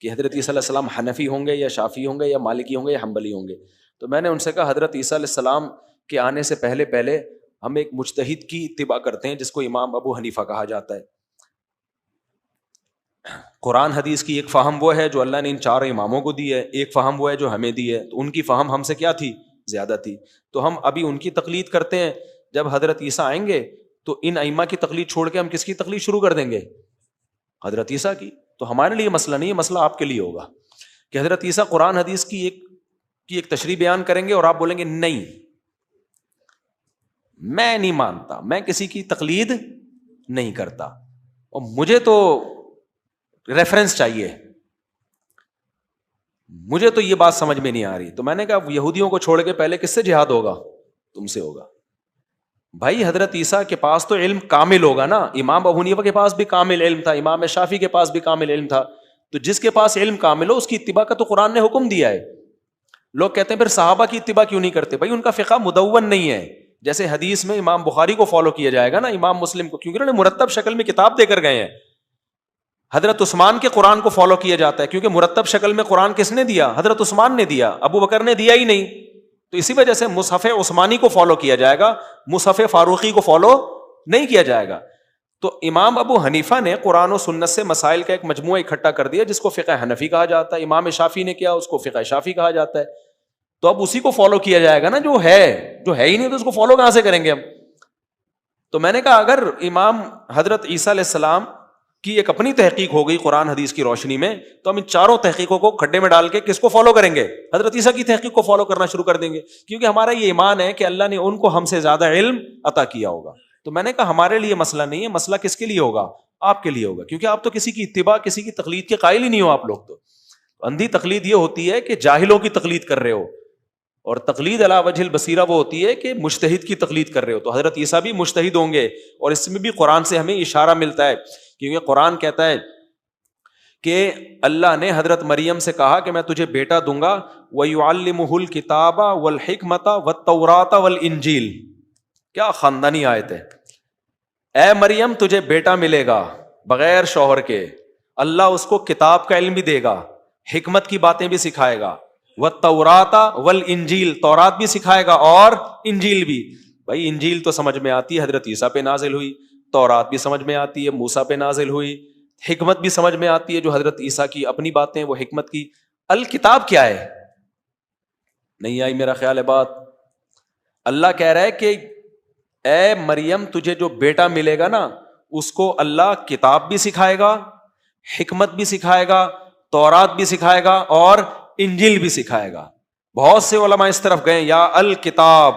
کہ حضرت عیسیٰ علیہ السلام حنفی ہوں گے یا شافعی ہوں گے یا مالکی ہوں گے یا حنبلی ہوں گے. تو میں نے ان سے کہا حضرت عیسیٰ علیہ السلام کے آنے سے پہلے ہم ایک مجتہد کی اتباع کرتے ہیں جس کو امام ابو حنیفہ کہا جاتا ہے. قرآن حدیث کی ایک فہم وہ ہے جو اللہ نے ان 4 اماموں کو دی ہے, ایک فہم وہ ہے جو ہمیں دی ہے. تو ان کی فہم ہم سے کیا تھی, زیادہ تھی, تو ہم ابھی ان کی تقلید کرتے ہیں. جب حضرت عیسیٰ آئیں گے تو ان ائمہ کی تقلید چھوڑ کے ہم کس کی تقلید شروع کر دیں گے, حضرت عیسیٰ کی. تو ہمارے لیے مسئلہ نہیں ہے, مسئلہ آپ کے لیے ہوگا کہ حضرت عیسیٰ قرآن حدیث کی ایک تشریح بیان کریں گے اور آپ بولیں گے نہیں میں نہیں مانتا, میں کسی کی تقلید نہیں کرتا, اور مجھے تو ریفرنس چاہیے, مجھے تو یہ بات سمجھ میں نہیں آ رہی. تو میں نے کہا یہودیوں کو چھوڑ کے پہلے کس سے جہاد ہوگا, تم سے ہوگا. بھائی حضرت عیسیٰ کے پاس تو علم کامل ہوگا نا, امام ابو حنیفہ کے پاس بھی کامل علم تھا, امام شافعی کے پاس بھی کامل علم تھا. تو جس کے پاس علم کامل ہو اس کی اتباع کا تو قرآن نے حکم دیا ہے. لوگ کہتے ہیں پھر صحابہ کی اتباع کیوں نہیں کرتے, بھائی ان کا فقہ مدون نہیں ہے. جیسے حدیث میں امام بخاری کو فالو کیا جائے گا نا, امام مسلم کو, کیونکہ انہوں نے مرتب شکل میں کتاب دے کر گئے ہیں. حضرت عثمان کے قرآن کو فالو کیا جاتا ہے کیونکہ مرتب شکل میں قرآن کس نے دیا, حضرت عثمان نے دیا, ابو بکر نے دیا ہی نہیں. تو اسی وجہ سے مصحف عثمانی کو فالو کیا جائے گا, مصحف فاروقی کو فالو نہیں کیا جائے گا. تو امام ابو حنیفہ نے قرآن و سنت سے مسائل کا ایک مجموعہ اکٹھا کر دیا جس کو فقہ حنفی کہا جاتا ہے. امام شافعی نے کیا, اس کو فقہ شافعی کہا جاتا ہے. تو اب اسی کو فالو کیا جائے گا نا جو ہے ہی نہیں, تو اس کو فالو کہاں سے کریں گے ہم. تو میں نے کہا اگر امام حضرت عیسیٰ علیہ السلام کی ایک اپنی تحقیق ہو گئی قرآن حدیث کی روشنی میں, تو ہم ان 4 تحقیقوں کو کھڈے میں ڈال کے کس کو فالو کریں گے, حضرت عیسیٰ کی تحقیق کو فالو کرنا شروع کر دیں گے, کیونکہ ہمارا یہ ایمان ہے کہ اللہ نے ان کو ہم سے زیادہ علم عطا کیا ہوگا. تو میں نے کہا ہمارے لیے مسئلہ نہیں ہے, مسئلہ کس کے لیے ہوگا, آپ کے لیے ہوگا, کیونکہ آپ تو کسی کی اتباع, کسی کی تقلید کے قائل ہی نہیں ہو. آپ لوگ تو اندھی تقلید یہ ہوتی ہے کہ جاہلوں کی تقلید کر رہے ہو, اور تقلید علی وجہ البصیرہ وہ ہوتی ہے کہ مجتہد کی تقلید کر رہے ہو. تو حضرت عیسیٰ بھی مجتہد ہوں گے, اور اس میں بھی قرآن سے ہمیں اشارہ ملتا ہے, کیونکہ قرآن کہتا ہے کہ اللہ نے حضرت مریم سے کہا کہ میں تجھے بیٹا دوں گا, وَيُعَلِّمُهُ الْكِتَابَ وَالْحِكْمَةَ وَالتَّوْرَاةَ وَالْإِنْجِيلَ. کیا خاندانی آیت ہے. اے مریم تجھے بیٹا ملے گا بغیر شوہر کے, اللہ اس کو کتاب کا علم بھی دے گا, حکمت کی باتیں بھی سکھائے گا, وَالتَّوْرَاةَ وَالْإِنْجِيلَ, تورات بھی سکھائے گا اور انجیل بھی. بھائی انجیل تو سمجھ میں آتی ہے, حضرت عیسیٰ پہ نازل ہوئی. تورات بھی سمجھ میں آتی ہے, موسیٰ پہ نازل ہوئی. حکمت بھی سمجھ میں آتی ہے جو حضرت عیسیٰ کی اپنی باتیں وہ حکمت کی. الکتاب کیا ہے, نہیں آئی میرا خیال ہے بات. اللہ کہہ رہا ہے کہ اے مریم تجھے جو بیٹا ملے گا نا اس کو اللہ کتاب بھی سکھائے گا, حکمت بھی سکھائے گا, تورات بھی سکھائے گا اور انجیل بھی سکھائے گا. بہت سے علماء اس طرف گئے یا الکتاب.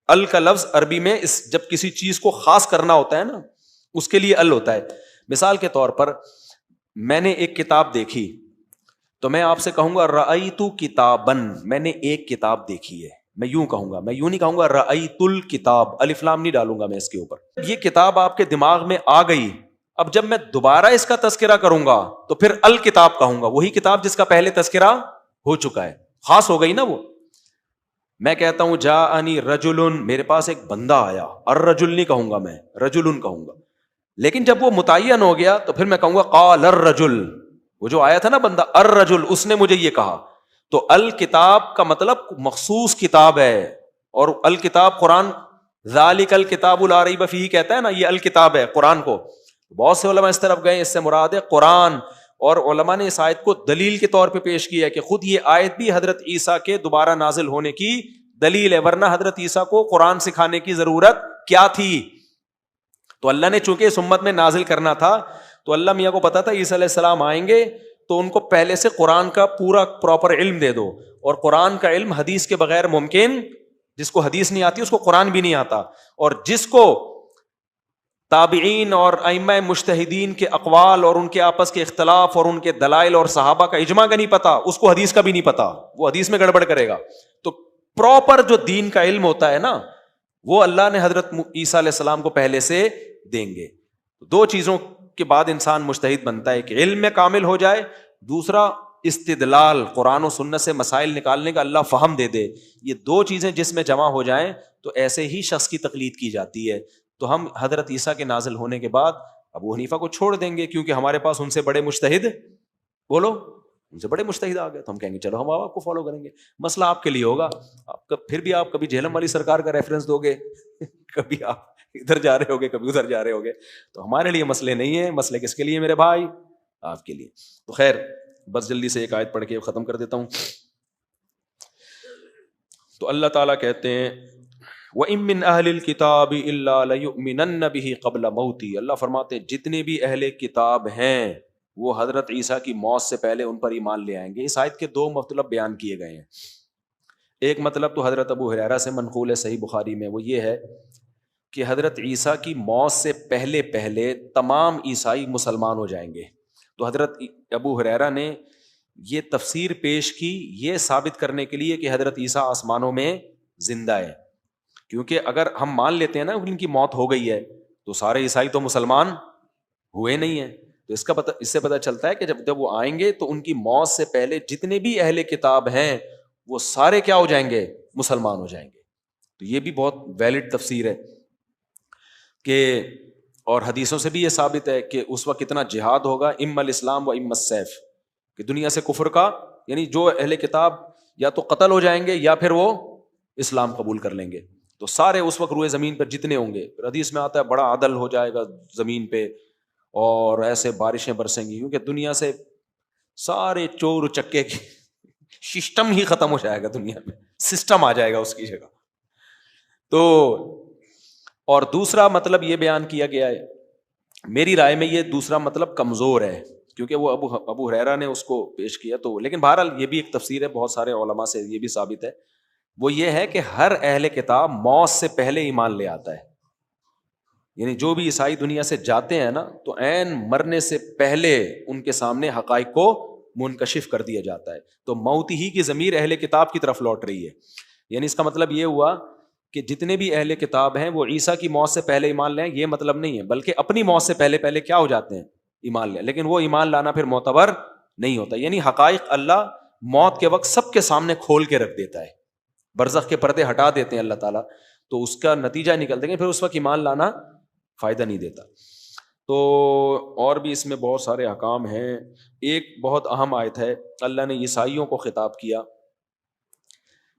ال کا لفظ عربی میں جب کسی چیز کو خاص کرنا ہوتا ہے نا اس کے لیے ال ہوتا ہے. مثال کے طور پر میں نے ایک کتاب دیکھی تو میں آپ سے کہوں گا رأیت کتابن, میں نے ایک کتاب دیکھی ہے. میں یوں کہوں گا, میں یوں نہیں کہوں گا رأیت الکتاب, الف لام نہیں ڈالوں گا میں اس کے اوپر. یہ کتاب آپ کے دماغ میں آ گئی, اب جب میں دوبارہ اس کا تذکرہ کروں گا تو پھر الکتاب کہوں گا, وہی کتاب جس کا پہلے تذکرہ ہو چکا ہے, خاص ہو گئی نا وہ. میں کہتا ہوں جاءنی رجل, میرے پاس ایک بندہ آیا, الرجل نہیں کہوں گا میں, رجل کہوں گا. لیکن جب وہ متعین ہو گیا تو پھر میں کہوں گا قال الرجل, وہ جو آیا تھا نا بندہ الرجل, اس نے مجھے یہ کہا. تو الکتاب کا مطلب مخصوص کتاب ہے, اور الکتاب قرآن, ذالک الکتاب لا ریب فیہ کہتا ہے نا, یہ الکتاب ہے قرآن کو. بہت سے علماء اس طرف گئے, اس سے مراد ہے قرآن. اور علماء نے اس آیت کو دلیل کے طور پہ پیش کیا ہے کہ خود یہ آیت بھی حضرت عیسیٰ کے دوبارہ نازل ہونے کی دلیل ہے, ورنہ حضرت عیسیٰ کو قرآن سکھانے کی ضرورت کیا تھی. تو اللہ نے چونکہ اس امت میں نازل کرنا تھا تو اللہ میاں کو پتا تھا عیسیٰ علیہ السلام آئیں گے تو ان کو پہلے سے قرآن کا پورا پراپر علم دے دو. اور قرآن کا علم حدیث کے بغیر ممکن, جس کو حدیث نہیں آتی اس کو قرآن بھی نہیں آتا, اور جس کو تابعین اور ائمہ مجتہدین کے اقوال اور ان کے آپس کے اختلاف اور ان کے دلائل اور صحابہ کا اجماع کا نہیں پتا, اس کو حدیث کا بھی نہیں پتا, وہ حدیث میں گڑبڑ کرے گا. تو پراپر جو دین کا علم ہوتا ہے نا وہ اللہ نے حضرت عیسیٰ علیہ السلام کو پہلے سے دیں گے. دو چیزوں کے بعد انسان مجتہد بنتا ہے, کہ علم میں کامل ہو جائے, دوسرا استدلال, قرآن و سنت سے مسائل نکالنے کا اللہ فہم دے دے. یہ دو چیزیں جس میں جمع ہو جائیں تو ایسے ہی شخص کی تقلید کی جاتی ہے. تو ہم حضرت عیسیٰ کے نازل ہونے کے بعد ابو حنیفہ کو چھوڑ دیں گے, کیونکہ ہمارے پاس ان سے بڑے مجتہد, بولو ان سے بڑے مجتہد آ گئے, تو ہم کہیں گے چلو ہم آپ کو فالو کریں گے. مسئلہ آپ کے لیے ہوگا, آپ کا پھر بھی آپ کبھی جہلم والی سرکار کا ریفرنس دو گے, کبھی آپ ادھر جا رہے ہوگے, کبھی ادھر جا رہے ہوگے. تو ہمارے لیے مسئلے نہیں ہیں, مسئلے کس کے لیے میرے بھائی, آپ کے لیے. تو خیر بس جلدی سے ایک آیت پڑھ کے ختم کر دیتا ہوں. تو اللہ تعالیٰ کہتے ہیں وَإِن مِّنْ أَهْلِ الْكِتَابِ إِلَّا لَيُؤْمِنَنَّ بِهِ قَبْلَ مَوْتِهِ. اللہ فرماتے ہیں جتنے بھی اہل کتاب ہیں وہ حضرت عیسیٰ کی موت سے پہلے ان پر ایمان لے آئیں گے. اس آیت کے دو مطلب بیان کیے گئے ہیں. ایک مطلب تو حضرت ابو ہریرہ سے منقول ہے صحیح بخاری میں, وہ یہ ہے کہ حضرت عیسیٰ کی موت سے پہلے پہلے تمام عیسائی مسلمان ہو جائیں گے. تو حضرت ابو ہریرہ نے یہ تفسیر پیش کی یہ ثابت کرنے کے لیے کہ حضرت عیسیٰ آسمانوں میں زندہ ہے, کیونکہ اگر ہم مان لیتے ہیں نا ان کی موت ہو گئی ہے تو سارے عیسائی تو مسلمان ہوئے نہیں ہیں. تو اس سے پتہ چلتا ہے کہ جب وہ آئیں گے تو ان کی موت سے پہلے جتنے بھی اہل کتاب ہیں وہ سارے کیا ہو جائیں گے, مسلمان ہو جائیں گے. تو یہ بھی بہت ویلڈ تفسیر ہے کہ, اور حدیثوں سے بھی یہ ثابت ہے کہ اس وقت کتنا جہاد ہوگا, اما الاسلام و اما السیف, کہ دنیا سے کفر کا, یعنی جو اہل کتاب یا تو قتل ہو جائیں گے یا پھر وہ اسلام قبول کر لیں گے. تو سارے اس وقت روئے زمین پر جتنے ہوں گے, حدیث میں آتا ہے بڑا عدل ہو جائے گا زمین پہ اور ایسے بارشیں برسیں گی, کیونکہ دنیا سے سارے چور چکے کی سسٹم ہی ختم ہو جائے گا, دنیا میں سسٹم آ جائے گا اس کی جگہ. تو اور دوسرا مطلب یہ بیان کیا گیا ہے, میری رائے میں یہ دوسرا مطلب کمزور ہے, کیونکہ وہ ابو ہریرہ نے اس کو پیش کیا. تو لیکن بہرحال یہ بھی ایک تفسیر ہے, بہت سارے علماء سے یہ بھی ثابت ہے. وہ یہ ہے کہ ہر اہل کتاب موت سے پہلے ایمان لے آتا ہے. یعنی جو بھی عیسائی دنیا سے جاتے ہیں نا تو عین مرنے سے پہلے ان کے سامنے حقائق کو منکشف کر دیا جاتا ہے. تو موت ہی کی ضمیر اہل کتاب کی طرف لوٹ رہی ہے. یعنی اس کا مطلب یہ ہوا کہ جتنے بھی اہل کتاب ہیں وہ عیسیٰ کی موت سے پہلے ایمان لیں, یہ مطلب نہیں ہے, بلکہ اپنی موت سے پہلے پہلے کیا ہو جاتے ہیں, ایمان لیں. لیکن وہ ایمان لانا پھر معتبر نہیں ہوتا. یعنی حقائق اللہ موت کے وقت سب کے سامنے کھول کے رکھ دیتا ہے, برزخ کے پردے ہٹا دیتے ہیں اللہ تعالیٰ, تو اس کا نتیجہ نکل دیں گے, پھر اس وقت ایمان لانا فائدہ نہیں دیتا. تو اور بھی اس میں بہت سارے احکام ہیں. ایک بہت اہم آیت ہے, اللہ نے عیسائیوں کو خطاب کیا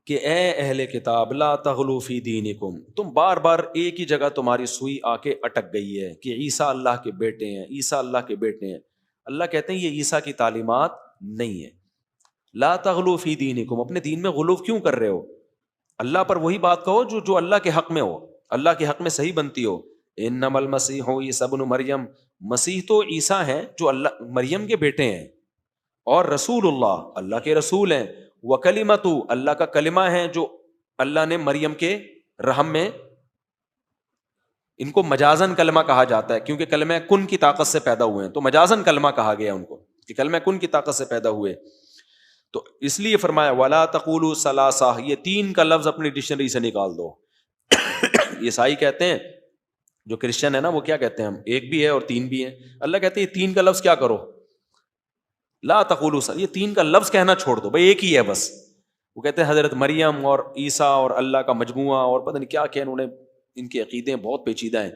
کہ اے اہل کتاب لا تغلو فی دینکم, تم بار بار ایک ہی جگہ تمہاری سوئی آ کے اٹک گئی ہے کہ عیسیٰ اللہ کے بیٹے ہیں, عیسیٰ اللہ کے بیٹے ہیں. اللہ کہتے ہیں یہ عیسیٰ کی تعلیمات نہیں ہے. لا تغلو فی دینکم, اپنے دین میں غلو کیوں کر رہے ہو؟ اللہ پر وہی بات کہو جو اللہ کے حق میں ہو, اللہ کے حق میں صحیح بنتی ہو. انما المسیح عیسی ابن مریم, مسیح تو عیسیٰ ہیں جو اللہ مریم کے بیٹے ہیں. اور رسول اللہ اللہ کے رسول ہیں، وکلمتہ اللہ کا کلمہ ہے جو اللہ نے مریم کے رحم میں، ان کو مجازن کلمہ کہا جاتا ہے کیونکہ کلمہ کن کی طاقت سے پیدا ہوئے ہیں، تو مجازن کلمہ کہا گیا ان کو کہ کلمہ کن کی طاقت سے پیدا ہوئے، تو اس لیے فرمایا ولا تقولوا ثلاثہ، یہ تین کا لفظ اپنی ڈکشنری سے نکال دو۔ عیسائی کہتے ہیں، جو کرسچن ہے نا وہ کیا کہتے ہیں، ہم ایک بھی ہے اور تین بھی ہیں، اللہ کہتے ہیں یہ تین کا لفظ کیا کرو، لا تقولوا، یہ تین کا لفظ کہنا چھوڑ دو، بھائی ایک ہی ہے بس۔ وہ کہتے ہیں حضرت مریم اور عیسیٰ اور اللہ کا مجموعہ اور پتہ نہیں کیا انہوں نے، ان کے عقیدے بہت پیچیدہ ہیں،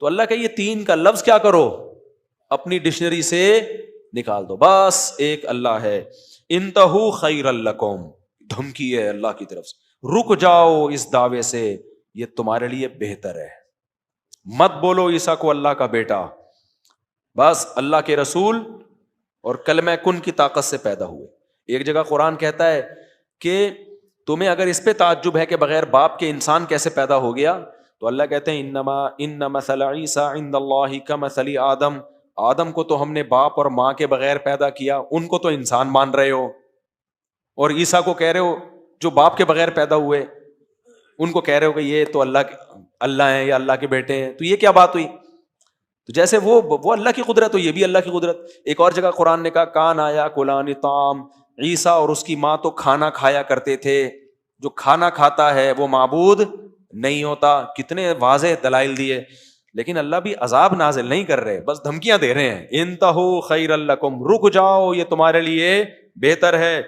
تو اللہ کہ یہ تین کا لفظ کیا کرو، اپنی ڈکشنری سے نکال دو، بس ایک اللہ ہے۔ انتہو خیر لکم، دھمکی ہے اللہ کی طرف سے، رک جاؤ اس دعوے سے، یہ تمہارے لیے بہتر ہے، مت بولو عیسیٰ کو اللہ کا بیٹا، بس اللہ کے رسول اور کلمہ کن کی طاقت سے پیدا ہوئے۔ ایک جگہ قرآن کہتا ہے کہ تمہیں اگر اس پہ تعجب ہے کہ بغیر باپ کے انسان کیسے پیدا ہو گیا، تو اللہ کہتے ہیں ان مثل عیسیٰ عند اللہ کمثل آدم، آدم کو تو ہم نے باپ اور ماں کے بغیر پیدا کیا، ان کو تو انسان مان رہے ہو، اور عیسیٰ کو کہہ رہے ہو جو باپ کے بغیر پیدا ہوئے ان کو کہہ رہے ہو کہ یہ تو اللہ ہیں یا اللہ کے بیٹے ہیں، تو یہ کیا بات ہوئی؟ تو جیسے وہ اللہ کی قدرت ہو، یہ بھی اللہ کی قدرت۔ ایک اور جگہ قرآن نے کہا کان آیا کلان طعام، عیسیٰ اور اس کی ماں تو کھانا کھایا کرتے تھے، جو کھانا کھاتا ہے وہ معبود نہیں ہوتا۔ کتنے واضح دلائل دیے، لیکن اللہ بھی عذاب نازل نہیں کر رہے، بس دھمکیاں دے رہے ہیں، انتہو خیر لکم، رک جاؤ یہ تمہارے لیے بہتر ہے۔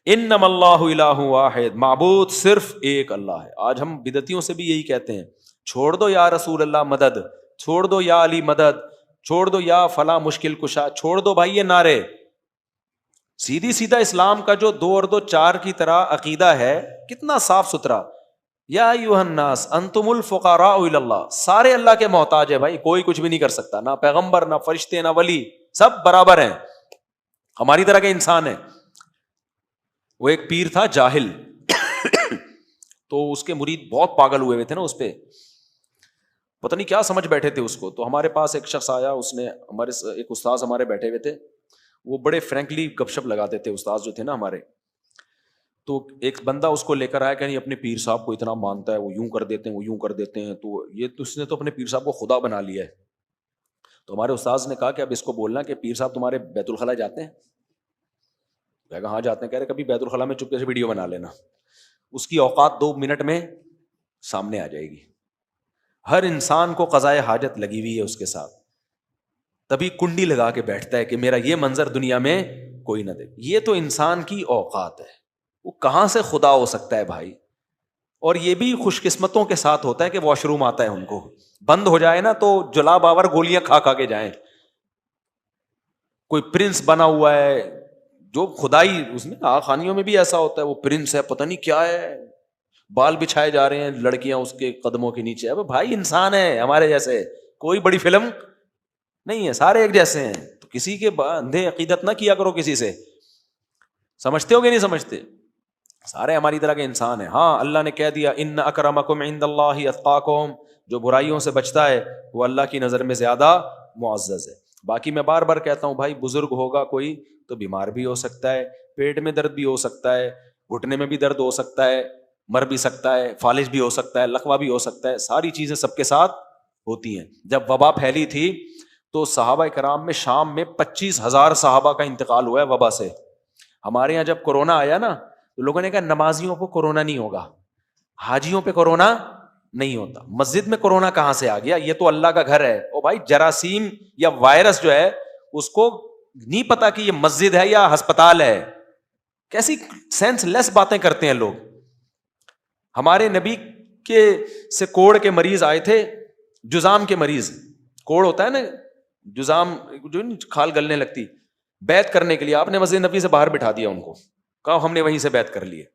انما اللہ الہ واحد، معبود صرف ایک اللہ ہے۔ آج ہم بدعتیوں سے بھی یہی کہتے ہیں، چھوڑ دو یا رسول اللہ مدد، چھوڑ دو یا علی مدد، چھوڑ دو یا فلاں مشکل کشا، چھوڑ دو بھائی یہ نعرے۔ سیدھی سیدھا اسلام کا جو 2 اور 2 4 کی طرح عقیدہ ہے، کتنا صاف ستھرا، یا ایھا الناس انتم الفقراء الی اللہ، سارے اللہ کے محتاج ہے بھائی، کوئی کچھ بھی نہیں کر سکتا، نہ پیغمبر نہ فرشتے نہ ولی، سب برابر ہیں، ہماری طرح کے انسان ہیں۔ وہ ایک پیر تھا جاہل تو اس کے مرید بہت پاگل ہوئے تھے نا، اس پہ پتہ نہیں کیا سمجھ بیٹھے تھے اس کو، تو ہمارے پاس ایک شخص آیا، اس نے ایک استاذ ہمارے بیٹھے ہوئے تھے، وہ بڑے فرینکلی گپ شپ لگاتے تھے استاذ جو تھے نا ہمارے، تو ایک بندہ اس کو لے کر آیا کہ نہیں اپنے پیر صاحب کو اتنا مانتا ہے، وہ یوں کر دیتے ہیں وہ یوں کر دیتے ہیں، تو یہ اس نے تو اپنے پیر صاحب کو خدا بنا لیا ہے۔ تو ہمارے استاذ نے کہا کہ اب اس کو بولنا کہ پیر صاحب تمہارے بیت الخلاء جاتے ہیں؟ کہا ہاں جاتے ہیں۔ کہہ رہے کبھی بیت الخلاء میں چپکے سے ویڈیو بنا لینا، اس کی اوقات 2 منٹ میں سامنے آ جائے گی۔ ہر انسان کو قضائے حاجت لگی ہوئی ہے اس کے ساتھ، تبھی کنڈی لگا کے بیٹھتا ہے کہ میرا یہ منظر دنیا میں کوئی نہ دیکھ۔ یہ تو انسان کی اوقات ہے، وہ کہاں سے خدا ہو سکتا ہے بھائی؟ اور یہ بھی خوش قسمتوں کے ساتھ ہوتا ہے کہ واش روم آتا ہے ان کو، بند ہو جائے نا تو جلا باور گولیاں کھا کھا کے جائیں۔ کوئی پرنس بنا ہوا ہے جو خدائی، اس میں خانیوں میں بھی ایسا ہوتا ہے، وہ پرنس ہے پتہ نہیں کیا ہے، بال بچھائے جا رہے ہیں لڑکیاں اس کے قدموں کے نیچے۔ اب بھائی انسان ہے ہمارے جیسے، کوئی بڑی فلم نہیں ہے، سارے ایک جیسے ہیں، تو کسی کے اندھے عقیدت نہ کیا کرو کسی سے۔ سمجھتے ہو کہ نہیں سمجھتے؟ سارے ہماری طرح کے انسان ہیں۔ ہاں اللہ نے کہہ دیا ان اکرمکم عند اللہ اتقاکم، جو برائیوں سے بچتا ہے وہ اللہ کی نظر میں زیادہ معزز ہے۔ باقی میں بار بار کہتا ہوں بھائی، بزرگ ہوگا کوئی تو بیمار بھی ہو سکتا ہے، پیٹ میں درد بھی ہو سکتا ہے، گھٹنے میں بھی درد ہو سکتا ہے، مر بھی سکتا ہے، فالج بھی ہو سکتا ہے، لقوہ بھی ہو سکتا ہے، ساری چیزیں سب کے ساتھ ہوتی ہیں۔ جب وبا پھیلی تھی تو صحابہ کرام میں شام میں 25,000 صحابہ کا انتقال ہوا ہے وبا سے۔ ہمارے یہاں جب کورونا آیا نا تو لوگوں نے کہا نمازیوں کو کورونا نہیں ہوگا، حاجیوں پہ کورونا نہیں ہوتا۔ مسجد میں کورونا کہاں سے آ گیا؟ یہ تو اللہ کا گھر ہے۔ او بھائی جراثیم یا وائرس جو ہے اس کو نہیں پتا کہ یہ مسجد ہے یا ہسپتال ہے، کیسی سینس لیس باتیں کرتے ہیں لوگ۔ ہمارے نبی کے سے کوڑ کے مریض آئے تھے، جزام کے مریض، کوڑ ہوتا ہے نا جزام جو کھال گلنے لگتی، بیعت کرنے کے لیے آپ نے مسجد نبی سے باہر بٹھا دیا ان کو، کہا ہم نے وہیں سے بیعت کر لی ہے۔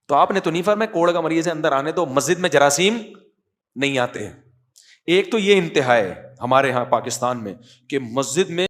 تو آپ نے تو نہیں فرمایا کوڑ کا مریض ہے اندر آنے دو، مسجد میں جراثیم نہیں آتے ہیں۔ ایک تو یہ انتہا ہے ہمارے ہاں پاکستان میں کہ مسجد میں